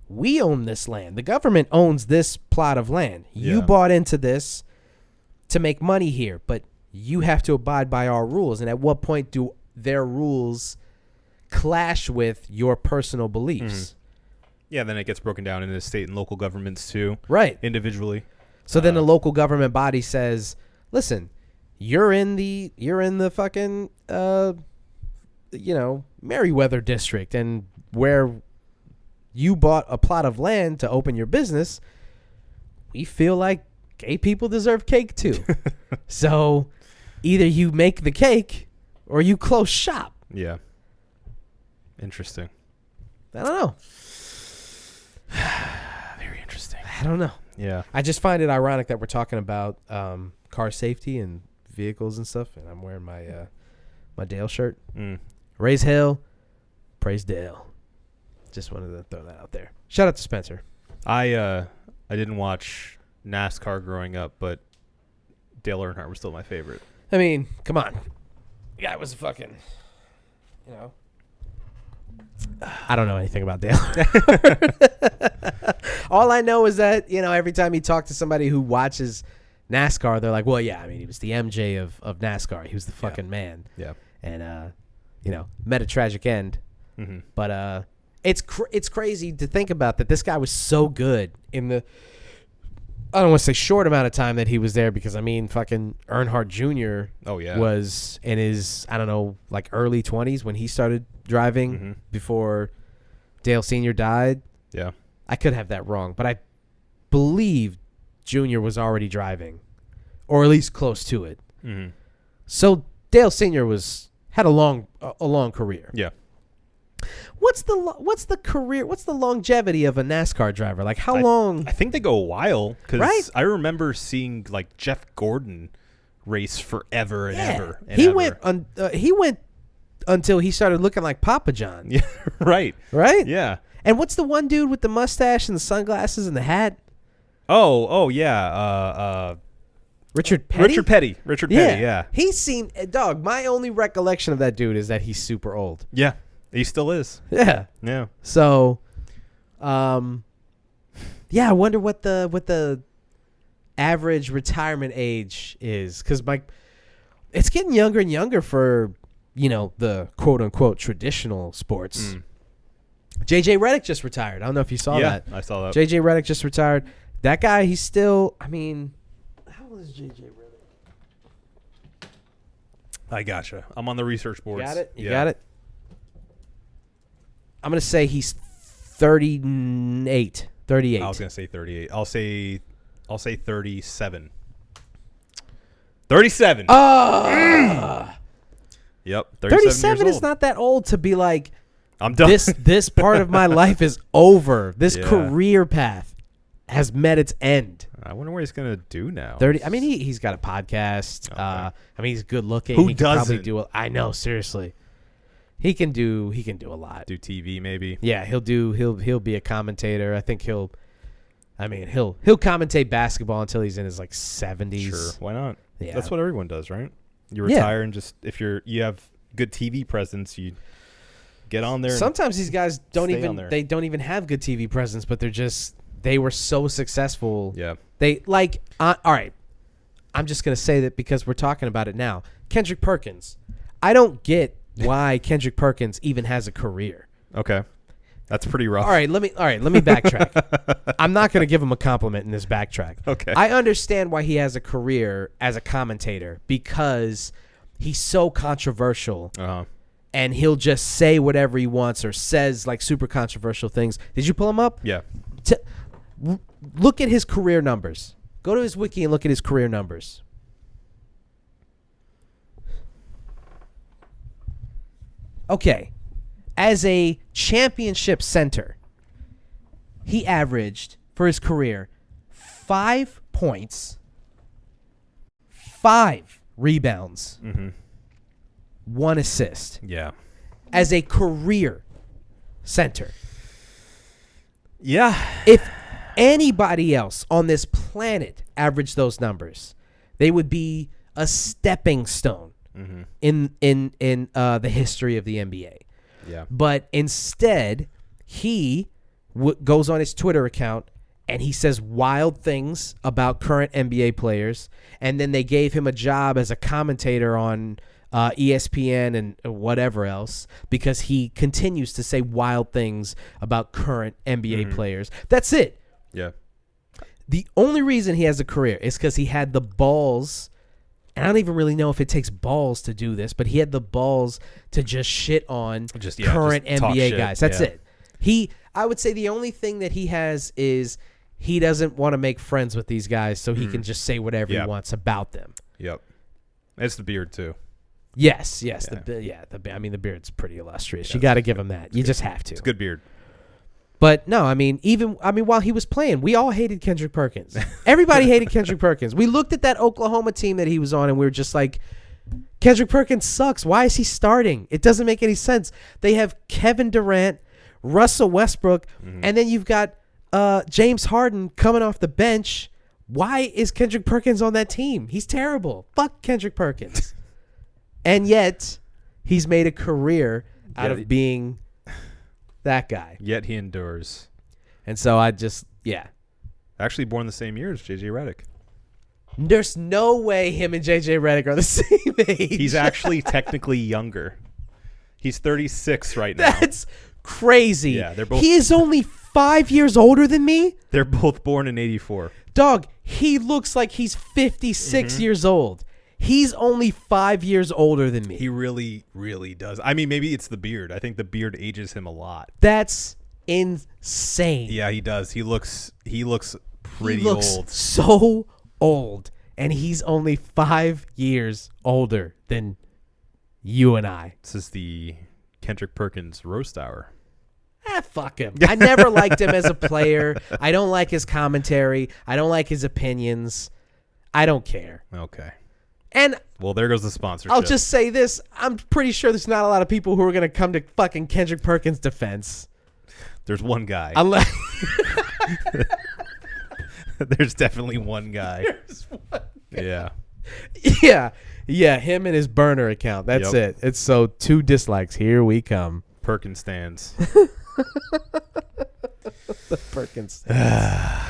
we own this land. The government owns this plot of land. You bought into this to make money here, but you have to abide by our rules. And at what point do their rules clash with your personal beliefs? Yeah, then it gets broken down into state and local governments too. Right. Individually. So then the local government body says, listen, you're in the fucking Merriweather district, and where you bought a plot of land to open your business, we feel like gay people deserve cake too. So either you make the cake or you close shop. Yeah. Interesting. I don't know. Very interesting. I don't know. Yeah. I just find it ironic that we're talking about car safety and vehicles and stuff, and I'm wearing my my Dale shirt. Raise hell, praise Dale. Just wanted to throw that out there. Shout out to Spencer. I didn't watch NASCAR growing up, but Dale Earnhardt was still my favorite. I mean, come on. The guy was fucking, you know. I don't know anything about Dale. All I know is that, you know, every time you talk to somebody who watches NASCAR, they're like, well, yeah, I mean, he was the MJ of NASCAR. He was the fucking man. Yeah. And, you know, met a tragic end. But it's crazy to think about that this guy was so good in the, I don't want to say short amount of time that he was there, because, I mean, fucking Earnhardt Jr. Was in his, I don't know, like early 20s when he started driving before Dale Sr. died. Yeah. I could have that wrong, but I believe Jr. was already driving, or at least close to it. So Dale Sr. had a long career. Yeah. What's the career? What's the longevity of a NASCAR driver? Like how long? I think they go a while, because I remember seeing like Jeff Gordon race forever and ever. And he went until he started looking like Papa John. Yeah, right. Yeah. And what's the one dude with the mustache and the sunglasses and the hat? Oh yeah. Richard Petty? Richard Petty, yeah. He seemed, dog, my only recollection of that dude is that he's super old. Yeah. He still is. Yeah. Yeah. So, yeah, I wonder what the average retirement age is, because it's getting younger and younger for, you know, the quote unquote traditional sports. JJ Redick just retired. I don't know if you saw that. I saw that. JJ Redick just retired. That guy, he's still, I mean, how old is JJ Redick? I gotcha. I'm on the research boards. You got it? You got it? I'm going to say he's 38. I was going to say 38. I'll say 37. 37. Yep. 37 is not that old to be like, I'm done. This part of my life is over. This career path has met its end. I wonder what he's going to do now. 30. I mean, he's got a podcast. Okay. I mean, he's good looking. Who he doesn't? Can probably I know, seriously. He can do a lot. Do TV maybe. Yeah, he'll be a commentator. I think he'll commentate basketball until he's in his like 70s. Sure, why not? Yeah. That's what everyone does, right? You retire and just, if you have good TV presence, you get on there. Sometimes these guys don't even have good TV presence, but they were so successful. Yeah. They like all right. I'm just going to say that because we're talking about it now. Kendrick Perkins. I don't get why Kendrick Perkins even has a career. Okay. That's pretty rough. All right, let me backtrack. I'm not going to give him a compliment in this backtrack. Okay. I understand why he has a career as a commentator because he's so controversial. Uh-huh. And he'll just say whatever he wants or says like super controversial things. Did you pull him up? Yeah. Look at his career numbers. Go to his wiki and look at his career numbers. Okay. As a championship center, he averaged for his career 5 points, 5 rebounds, 1 assist. Yeah. As a career center. Yeah. If anybody else on this planet averaged those numbers, they would be a stepping stone in the history of the NBA. Yeah. But instead, he goes on his Twitter account and he says wild things about current NBA players. And then they gave him a job as a commentator on ESPN and whatever else because he continues to say wild things about current NBA players. That's it. Yeah. The only reason he has a career is because he had the balls. And I don't even really know if it takes balls to do this, but he had the balls to just shit on current just talk NBA shit. guys. That's it. I would say the only thing that he has is he doesn't want to make friends with these guys, so he can just say whatever he wants about them. Yep. It's the beard too. Yes. Yeah. The beard's pretty illustrious. You got to give him that. You just have to. It's a good beard. But no, while he was playing, we all hated Kendrick Perkins. Everybody hated Kendrick Perkins. We looked at that Oklahoma team that he was on, and we were just like, Kendrick Perkins sucks. Why is he starting? It doesn't make any sense. They have Kevin Durant, Russell Westbrook, and then you've got James Harden coming off the bench. Why is Kendrick Perkins on that team? He's terrible. Fuck Kendrick Perkins. And yet, he's made a career out of being that guy. Yet he endures. And so Actually born the same year as JJ Redick. There's no way him and JJ Redick are the same age. He's actually technically younger. He's 36 right now. That's crazy. Yeah, they're both. He is only 5 years older than me. They're both born in 84. Dog, he looks like he's 56 years old. He's only 5 years older than me. He really, really does. I mean, maybe it's the beard. I think the beard ages him a lot. That's insane. Yeah, he does. He looks pretty he looks old. So old, and he's only 5 years older than you and I. This is the Kendrick Perkins roast hour. Fuck him. I never liked him as a player. I don't like his commentary. I don't like his opinions. I don't care. Okay. And well, there goes the sponsorship. I'll just say this. I'm pretty sure there's not a lot of people who are going to come to fucking Kendrick Perkins' defense. There's one guy. Unless There's definitely one guy. There's one guy. Yeah. Yeah, him and his burner account. That's it. It's so 2 dislikes. Here we come. Perkins stands. The Perkins stands.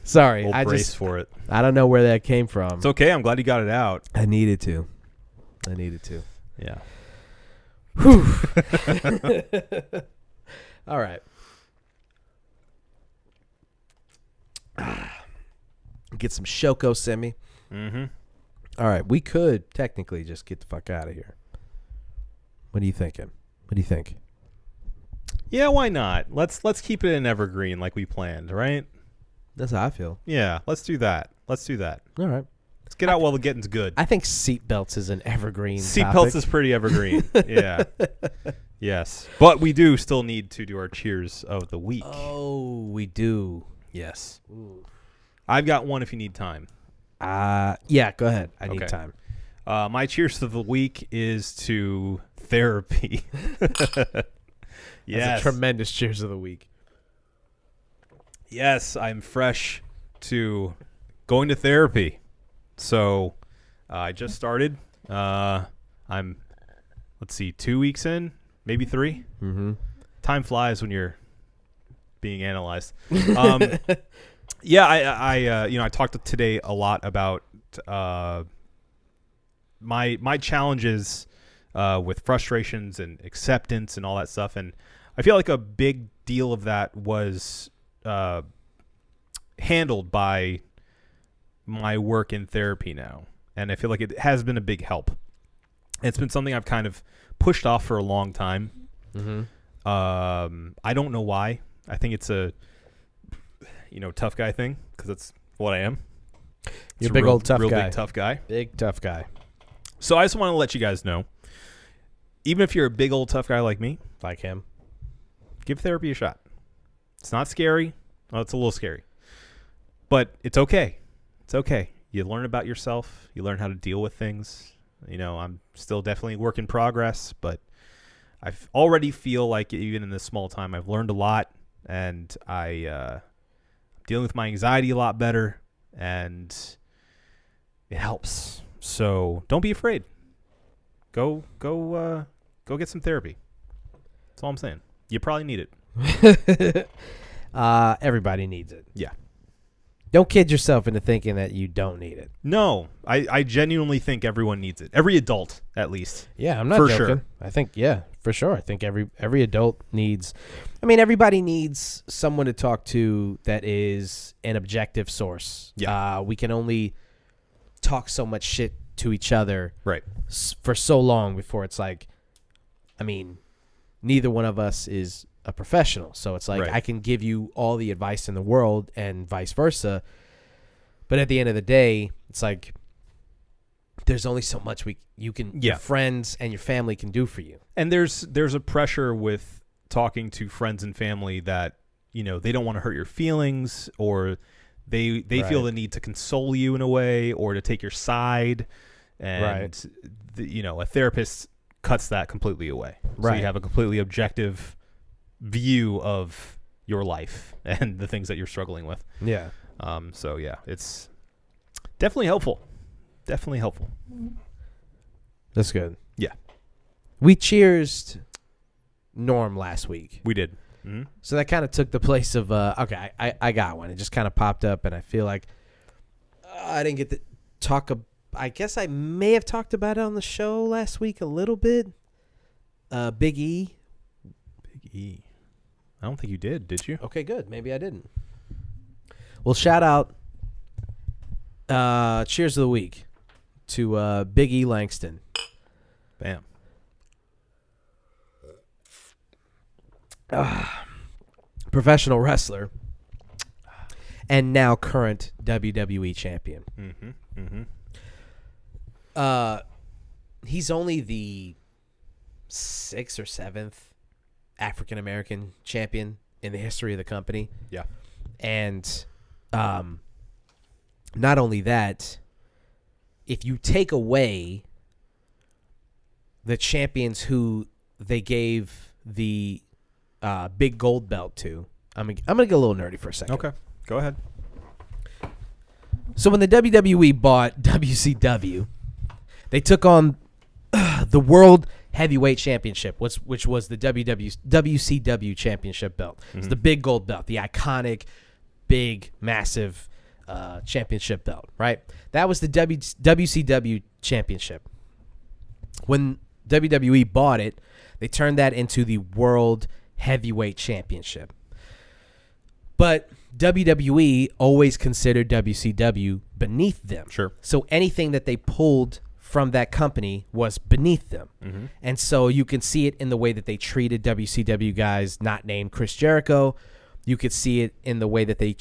Sorry, We'll brace for it. I don't know where that came from. It's okay. I'm glad you got it out. I needed to. Yeah. Whew. All right. Get some Schoko semi. Mm-hmm. All right, we could technically just get the fuck out of here. What are you thinking? What do you think? Yeah, why not? Let's keep it an evergreen like we planned, right? That's how I feel. Yeah, let's do that. All right. Let's get out while the getting's good. I think seatbelts is an evergreen Seatbelts topic. is pretty evergreen. Yeah. Yes. But we do still need to do our cheers of the week. Oh, we do. Yes. Ooh. I've got one if you need time. Yeah, go ahead. I need Okay. time. My cheers of the week is to therapy. Yes. That's a tremendous cheers of the week. Yes, I'm fresh to going to therapy. So I just started. I'm, 2 weeks in, maybe 3. Mm-hmm. Time flies when you're being analyzed. Yeah, I talked today a lot about my challenges with frustrations and acceptance and all that stuff, and I feel like a big deal of that was handled by my work in therapy now. And I feel like it has been a big help. It's been something I've kind of pushed off for a long time. Mm-hmm. I don't know why. I think it's a, tough guy thing because that's what I am. You're a big old tough real guy. Big tough guy. Big tough guy. So I just want to let you guys know, even if you're a big old tough guy like me, Like him. give therapy a shot. It's not scary. Well, it's a little scary. But it's okay. It's okay. You learn about yourself. You learn how to deal with things. I'm still definitely a work in progress, but I already feel like even in this small time, I've learned a lot, and I'm dealing with my anxiety a lot better, and it helps. So don't be afraid. Go get some therapy. That's all I'm saying. You probably need it. Everybody needs it. Yeah. Don't kid yourself into thinking that you don't need it. No, I genuinely think everyone needs it. Every adult, at least. Yeah, I'm not For joking. sure. I think, for sure. I think every adult needs. I mean, everybody needs someone to talk to that is an objective source. Yeah. We can only talk so much shit to each other Right. for so long before it's like, I mean, neither one of us is a professional, so it's like Right. I can give you all the advice in the world and vice versa, but at the end of the day, it's like there's only so much your friends and your family can do for you. And there's a pressure with talking to friends and family that they don't want to hurt your feelings, or they feel the need to console you in a way, or to take your side, and a therapist cuts that completely away. So you have a completely objective view of your life and the things that you're struggling with. Yeah. So yeah, it's definitely helpful. Definitely helpful. That's good. Yeah. We cheersed Norm last week. We did. Mm-hmm. So that kind of took the place of, okay, I got one. It just kind of popped up, and I feel like I didn't get to talk I guess I may have talked about it on the show last week a little bit. Big E. Big E. I don't think you did you? Okay, good. Maybe I didn't. Well, shout out, cheers of the week to Big E Langston. Bam. Professional wrestler and now current WWE champion. Mm-hmm. Mm-hmm. He's only the 6th or 7th African American champion in the history of the company. Yeah. And not only that, if you take away the champions who they gave the big gold belt to, I'm gonna get a little nerdy for a second. Okay. Go ahead. So when the WWE bought WCW, they took on the World Heavyweight Championship, which was the WCW Championship belt. It's the big gold belt, the iconic, big, massive championship belt, right? That was the WCW Championship. When WWE bought it, they turned that into the World Heavyweight Championship. But WWE always considered WCW beneath them. Sure. So anything that they pulled from that company was beneath them. Mm-hmm. And so you can see it in the way that they treated WCW guys not named Chris Jericho. You could see it in the way that they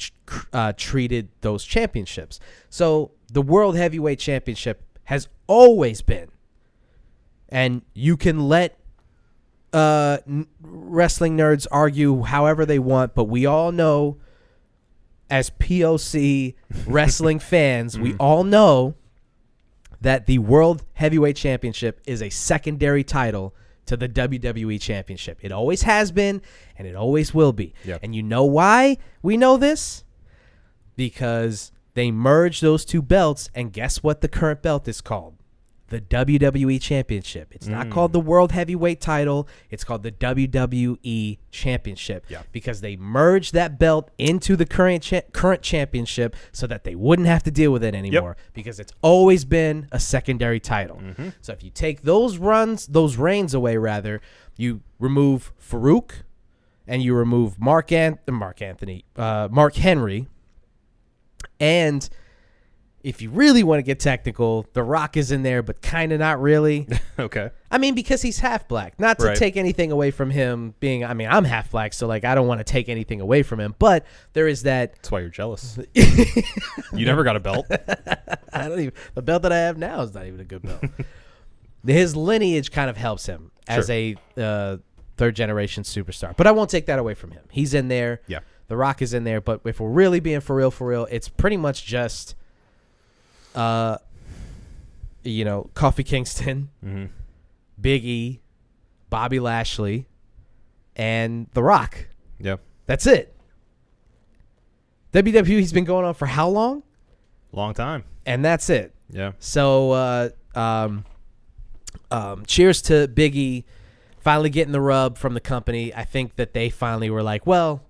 treated those championships. So the World Heavyweight Championship has always been, and you can let wrestling nerds argue however they want, but we all know, as POC wrestling fans, we all know that the World Heavyweight Championship is a secondary title to the WWE Championship. It always has been, and it always will be. Yep. And you know why we know this? Because they merged those two belts, and guess what the current belt is called? The WWE Championship. It's not called the World Heavyweight title. It's called the WWE Championship. Yeah. Because they merged that belt into the current championship so that they wouldn't have to deal with it anymore. Yep. Because it's always been a secondary title. Mm-hmm. So if you take those reigns away, rather, you remove Farouk, and you remove Mark Henry, and if you really want to get technical, The Rock is in there, but kind of not really. Okay. I mean, because he's half black. Not to take anything away from him being, I mean, I'm half black, so like I don't want to take anything away from him, but there is that. That's why you're jealous. You never got a belt. The belt that I have now is not even a good belt. His lineage kind of helps him as a third generation superstar, but I won't take that away from him. He's in there. Yeah. The Rock is in there, but if we're really being for real, it's pretty much just Kofi Kingston, Big E, Bobby Lashley, and The Rock. Yep. That's it. WWE's been going on for how long? Long time. And that's it. Yeah. So cheers to Big E finally getting the rub from the company. I think that they finally were like, well,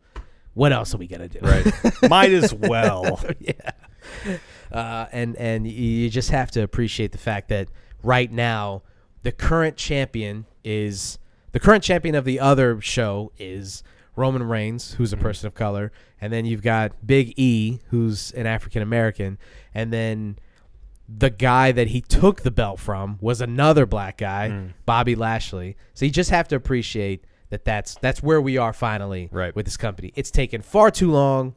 what else are we going to do? Right. Might as well. Yeah. And you just have to appreciate the fact that right now the current champion of the other show is Roman Reigns, who's a person of color, and then you've got Big E, who's an African American, and then the guy that he took the belt from was another black guy, Bobby Lashley. So you just have to appreciate that that's where we are finally with this company. It's taken far too long,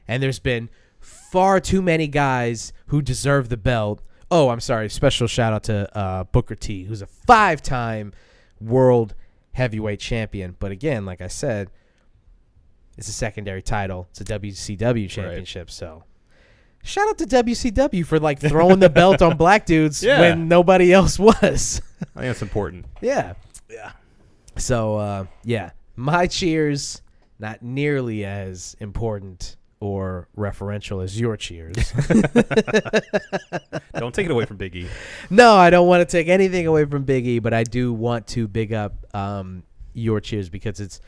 and there's been far too many guys who deserve the belt. Oh, I'm sorry. Special shout out to Booker T, who's a 5-time world heavyweight champion. But again, like I said, it's a secondary title. It's a WCW championship. So shout out to WCW for like throwing the belt on black dudes when nobody else was. I think that's important. Yeah. Yeah. So, my cheers, not nearly as important or referential as your cheers. Don't take it away from Big E. No, I don't want to take anything away from Big E, but I do want to big up your cheers because it's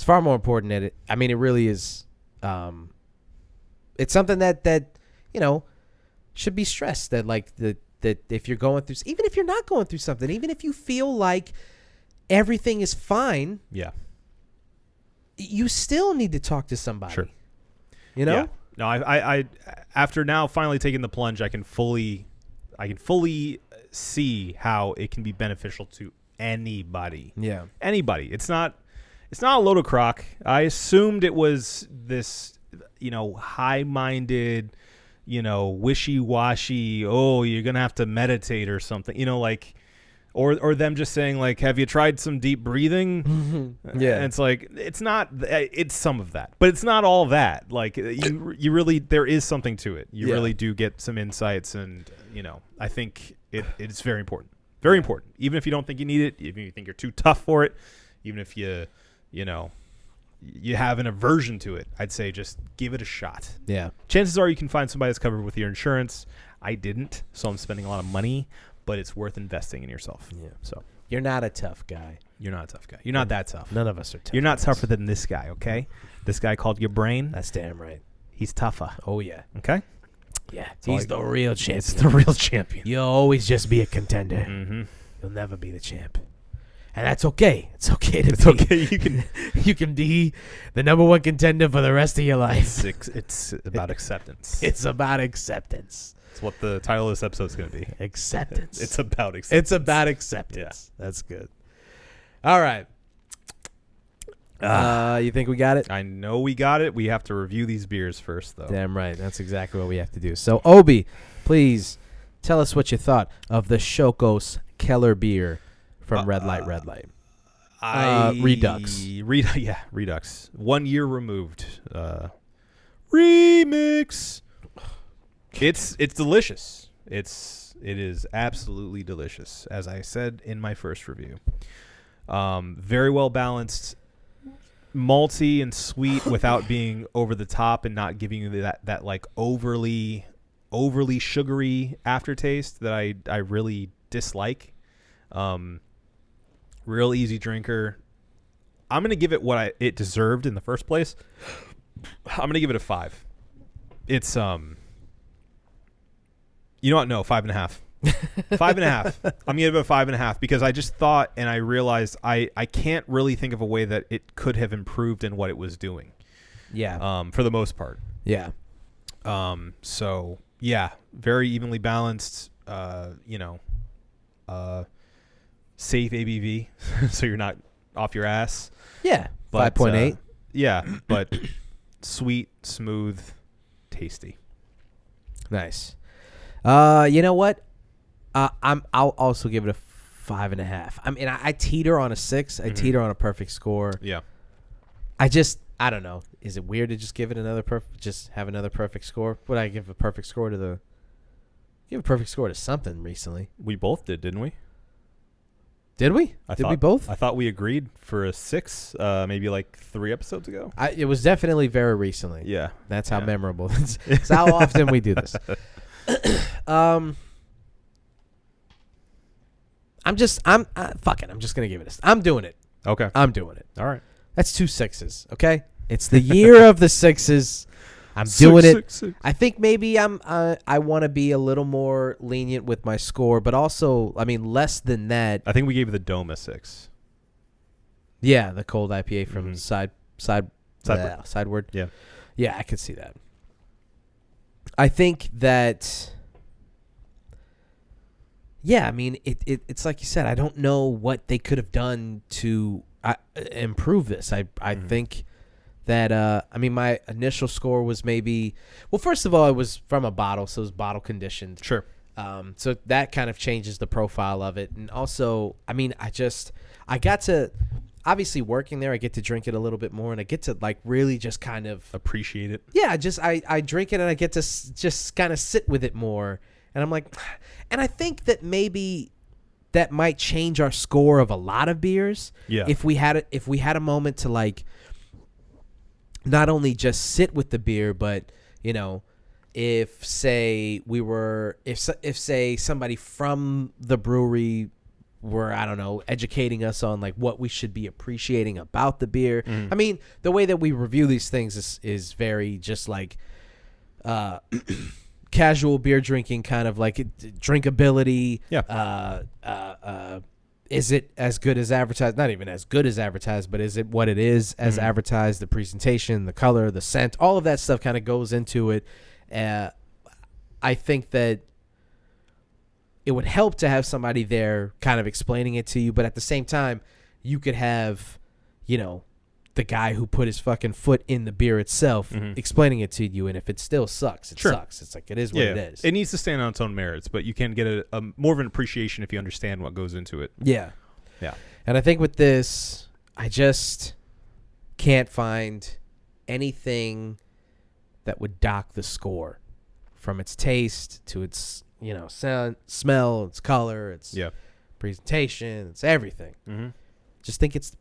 far more important than it. I mean, it really is. It's something that should be stressed. That like that if you're going through, even if you're not going through something, even if you feel like everything is fine, you still need to talk to somebody. Sure. You know? Yeah. No, I after now finally taking the plunge, I can fully see how it can be beneficial to anybody. Yeah. Anybody. It's not a load of crock. I assumed it was this, high-minded, wishy-washy, oh, you're going to have to meditate or something, or them just saying like, have you tried some deep breathing? Yeah. And it's like, it's some of that, but it's not all that. Like you really, there is something to it. You really do get some insights, and I think it's very important. Very important. Even if you don't think you need it, even if you think you're too tough for it, even if you have an aversion to it, I'd say just give it a shot. Yeah. Chances are you can find somebody that's covered with your insurance. I didn't, so I'm spending a lot of money, but it's worth investing in yourself. Yeah. So you're not a tough guy. You're not a tough guy. You're not that tough. None of us are tough. You're not tougher than this guy, okay? This guy called your brain. That's damn right. He's tougher. Oh, yeah. Okay? Yeah. He's the real champion. It's the real champion. You'll always just be a contender. Mm-hmm. You'll never be the champ. And that's okay. It's okay to be. Okay. You can be the number one contender for the rest of your life. It's about acceptance. It's about acceptance. It's what the title of this episode is going to be. Acceptance. It's about acceptance. It's about acceptance. Yeah. That's good. All right. You think we got it? I know we got it. We have to review these beers first, though. Damn right. That's exactly what we have to do. So, Obi, please tell us what you thought of the Schoko's Keller beer from Redlight. Redux. Redux. 1 year removed. Remix. It's delicious. It is absolutely delicious, as I said in my first review. Very well balanced, malty and sweet without being over the top and not giving you that like overly sugary aftertaste that I really dislike. Real easy drinker. I'm gonna give it what it deserved in the first place. I'm gonna give it a 5. It's 5.5. 5.5. I'm gonna give it a 5.5 because I just thought and I realized I can't really think of a way that it could have improved in what it was doing. Yeah. For the most part. Yeah. So yeah, very evenly balanced. Safe ABV, so you're not off your ass. Yeah. But, 5.8. Yeah, but sweet, smooth, tasty. Nice. You know what? I'll also give it a 5.5. I mean, I teeter on a 6. I teeter on a perfect score. Yeah. I don't know. Is it weird to just give it just have another perfect score? Would I give a perfect score give a perfect score to something recently? We both did, didn't we? Did we? We both? I thought we agreed for a 6, maybe like 3 episodes ago. It was definitely very recently. Yeah. That's how memorable. That's how often we do this. Fuck it. I'm just going to give it I'm doing it. Okay. I'm doing it. All right. That's 2 6s, okay? It's the year of the 6s. I'm doing it. 6. I think maybe I want to be a little more lenient with my score, but also, I mean, less than that. I think we gave the Dome a 6. Yeah, the cold IPA from Sideward. Yeah. Yeah, I could see that. I think that, yeah, I mean, it's like you said, I don't know what they could have done to improve this. I think that, I mean, my initial score was maybe, well, first of all, it was from a bottle, so it was bottle conditioned. Sure. So that kind of changes the profile of it. And also, I mean, I got to, obviously working there, I get to drink it a little bit more, and I get to like really just kind of appreciate it. Yeah, I drink it and I get to just kind of sit with it more. And I'm like, and I think that maybe that might change our score of a lot of beers. Yeah. If we had a moment to like, not only just sit with the beer, but if say somebody from the brewery were, I don't know, educating us on like what we should be appreciating about the beer. I mean, the way that we review these things is very just like casual beer drinking, kind of like drinkability. Yeah. Is it as good as advertised? Not even as good as advertised, but is it what it is as advertised? The presentation, the color, the scent, all of that stuff kind of goes into it. I think that it would help to have somebody there kind of explaining it to you, but at the same time, you could have, the guy who put his fucking foot in the beer itself explaining it to you, and if it still sucks, it sucks. It's like, it is what it is. It needs to stand on its own merits, but you can get a more of an appreciation if you understand what goes into it. Yeah. Yeah. And I think with this, I just can't find anything that would dock the score from its taste to its, sound, smell, its color, its presentation, it's everything. Just think it's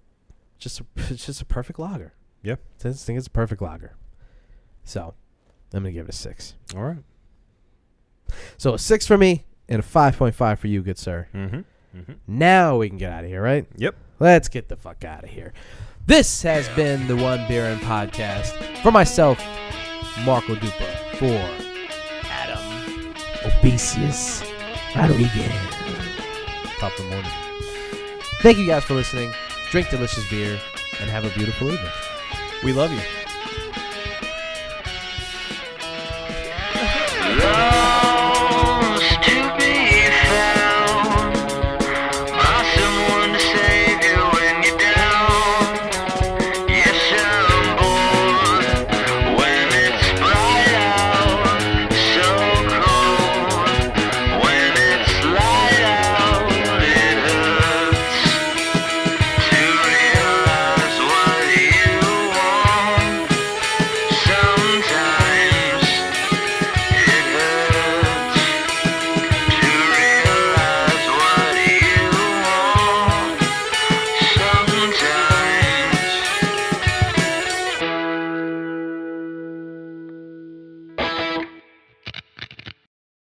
just a perfect lager. Yeah. I just think it's a perfect lager. So I'm going to give it a 6. All right. So a 6 for me and a 5.5 for you, good sir. Now we can get out of here, right? Yep. Let's get the fuck out of here. This has been the Onebeerin Podcast. For myself, Marco Dupa. For Adam Obesius Rodriguez. Top of the morning. Thank you guys for listening. Drink delicious beer and have a beautiful evening. We love you.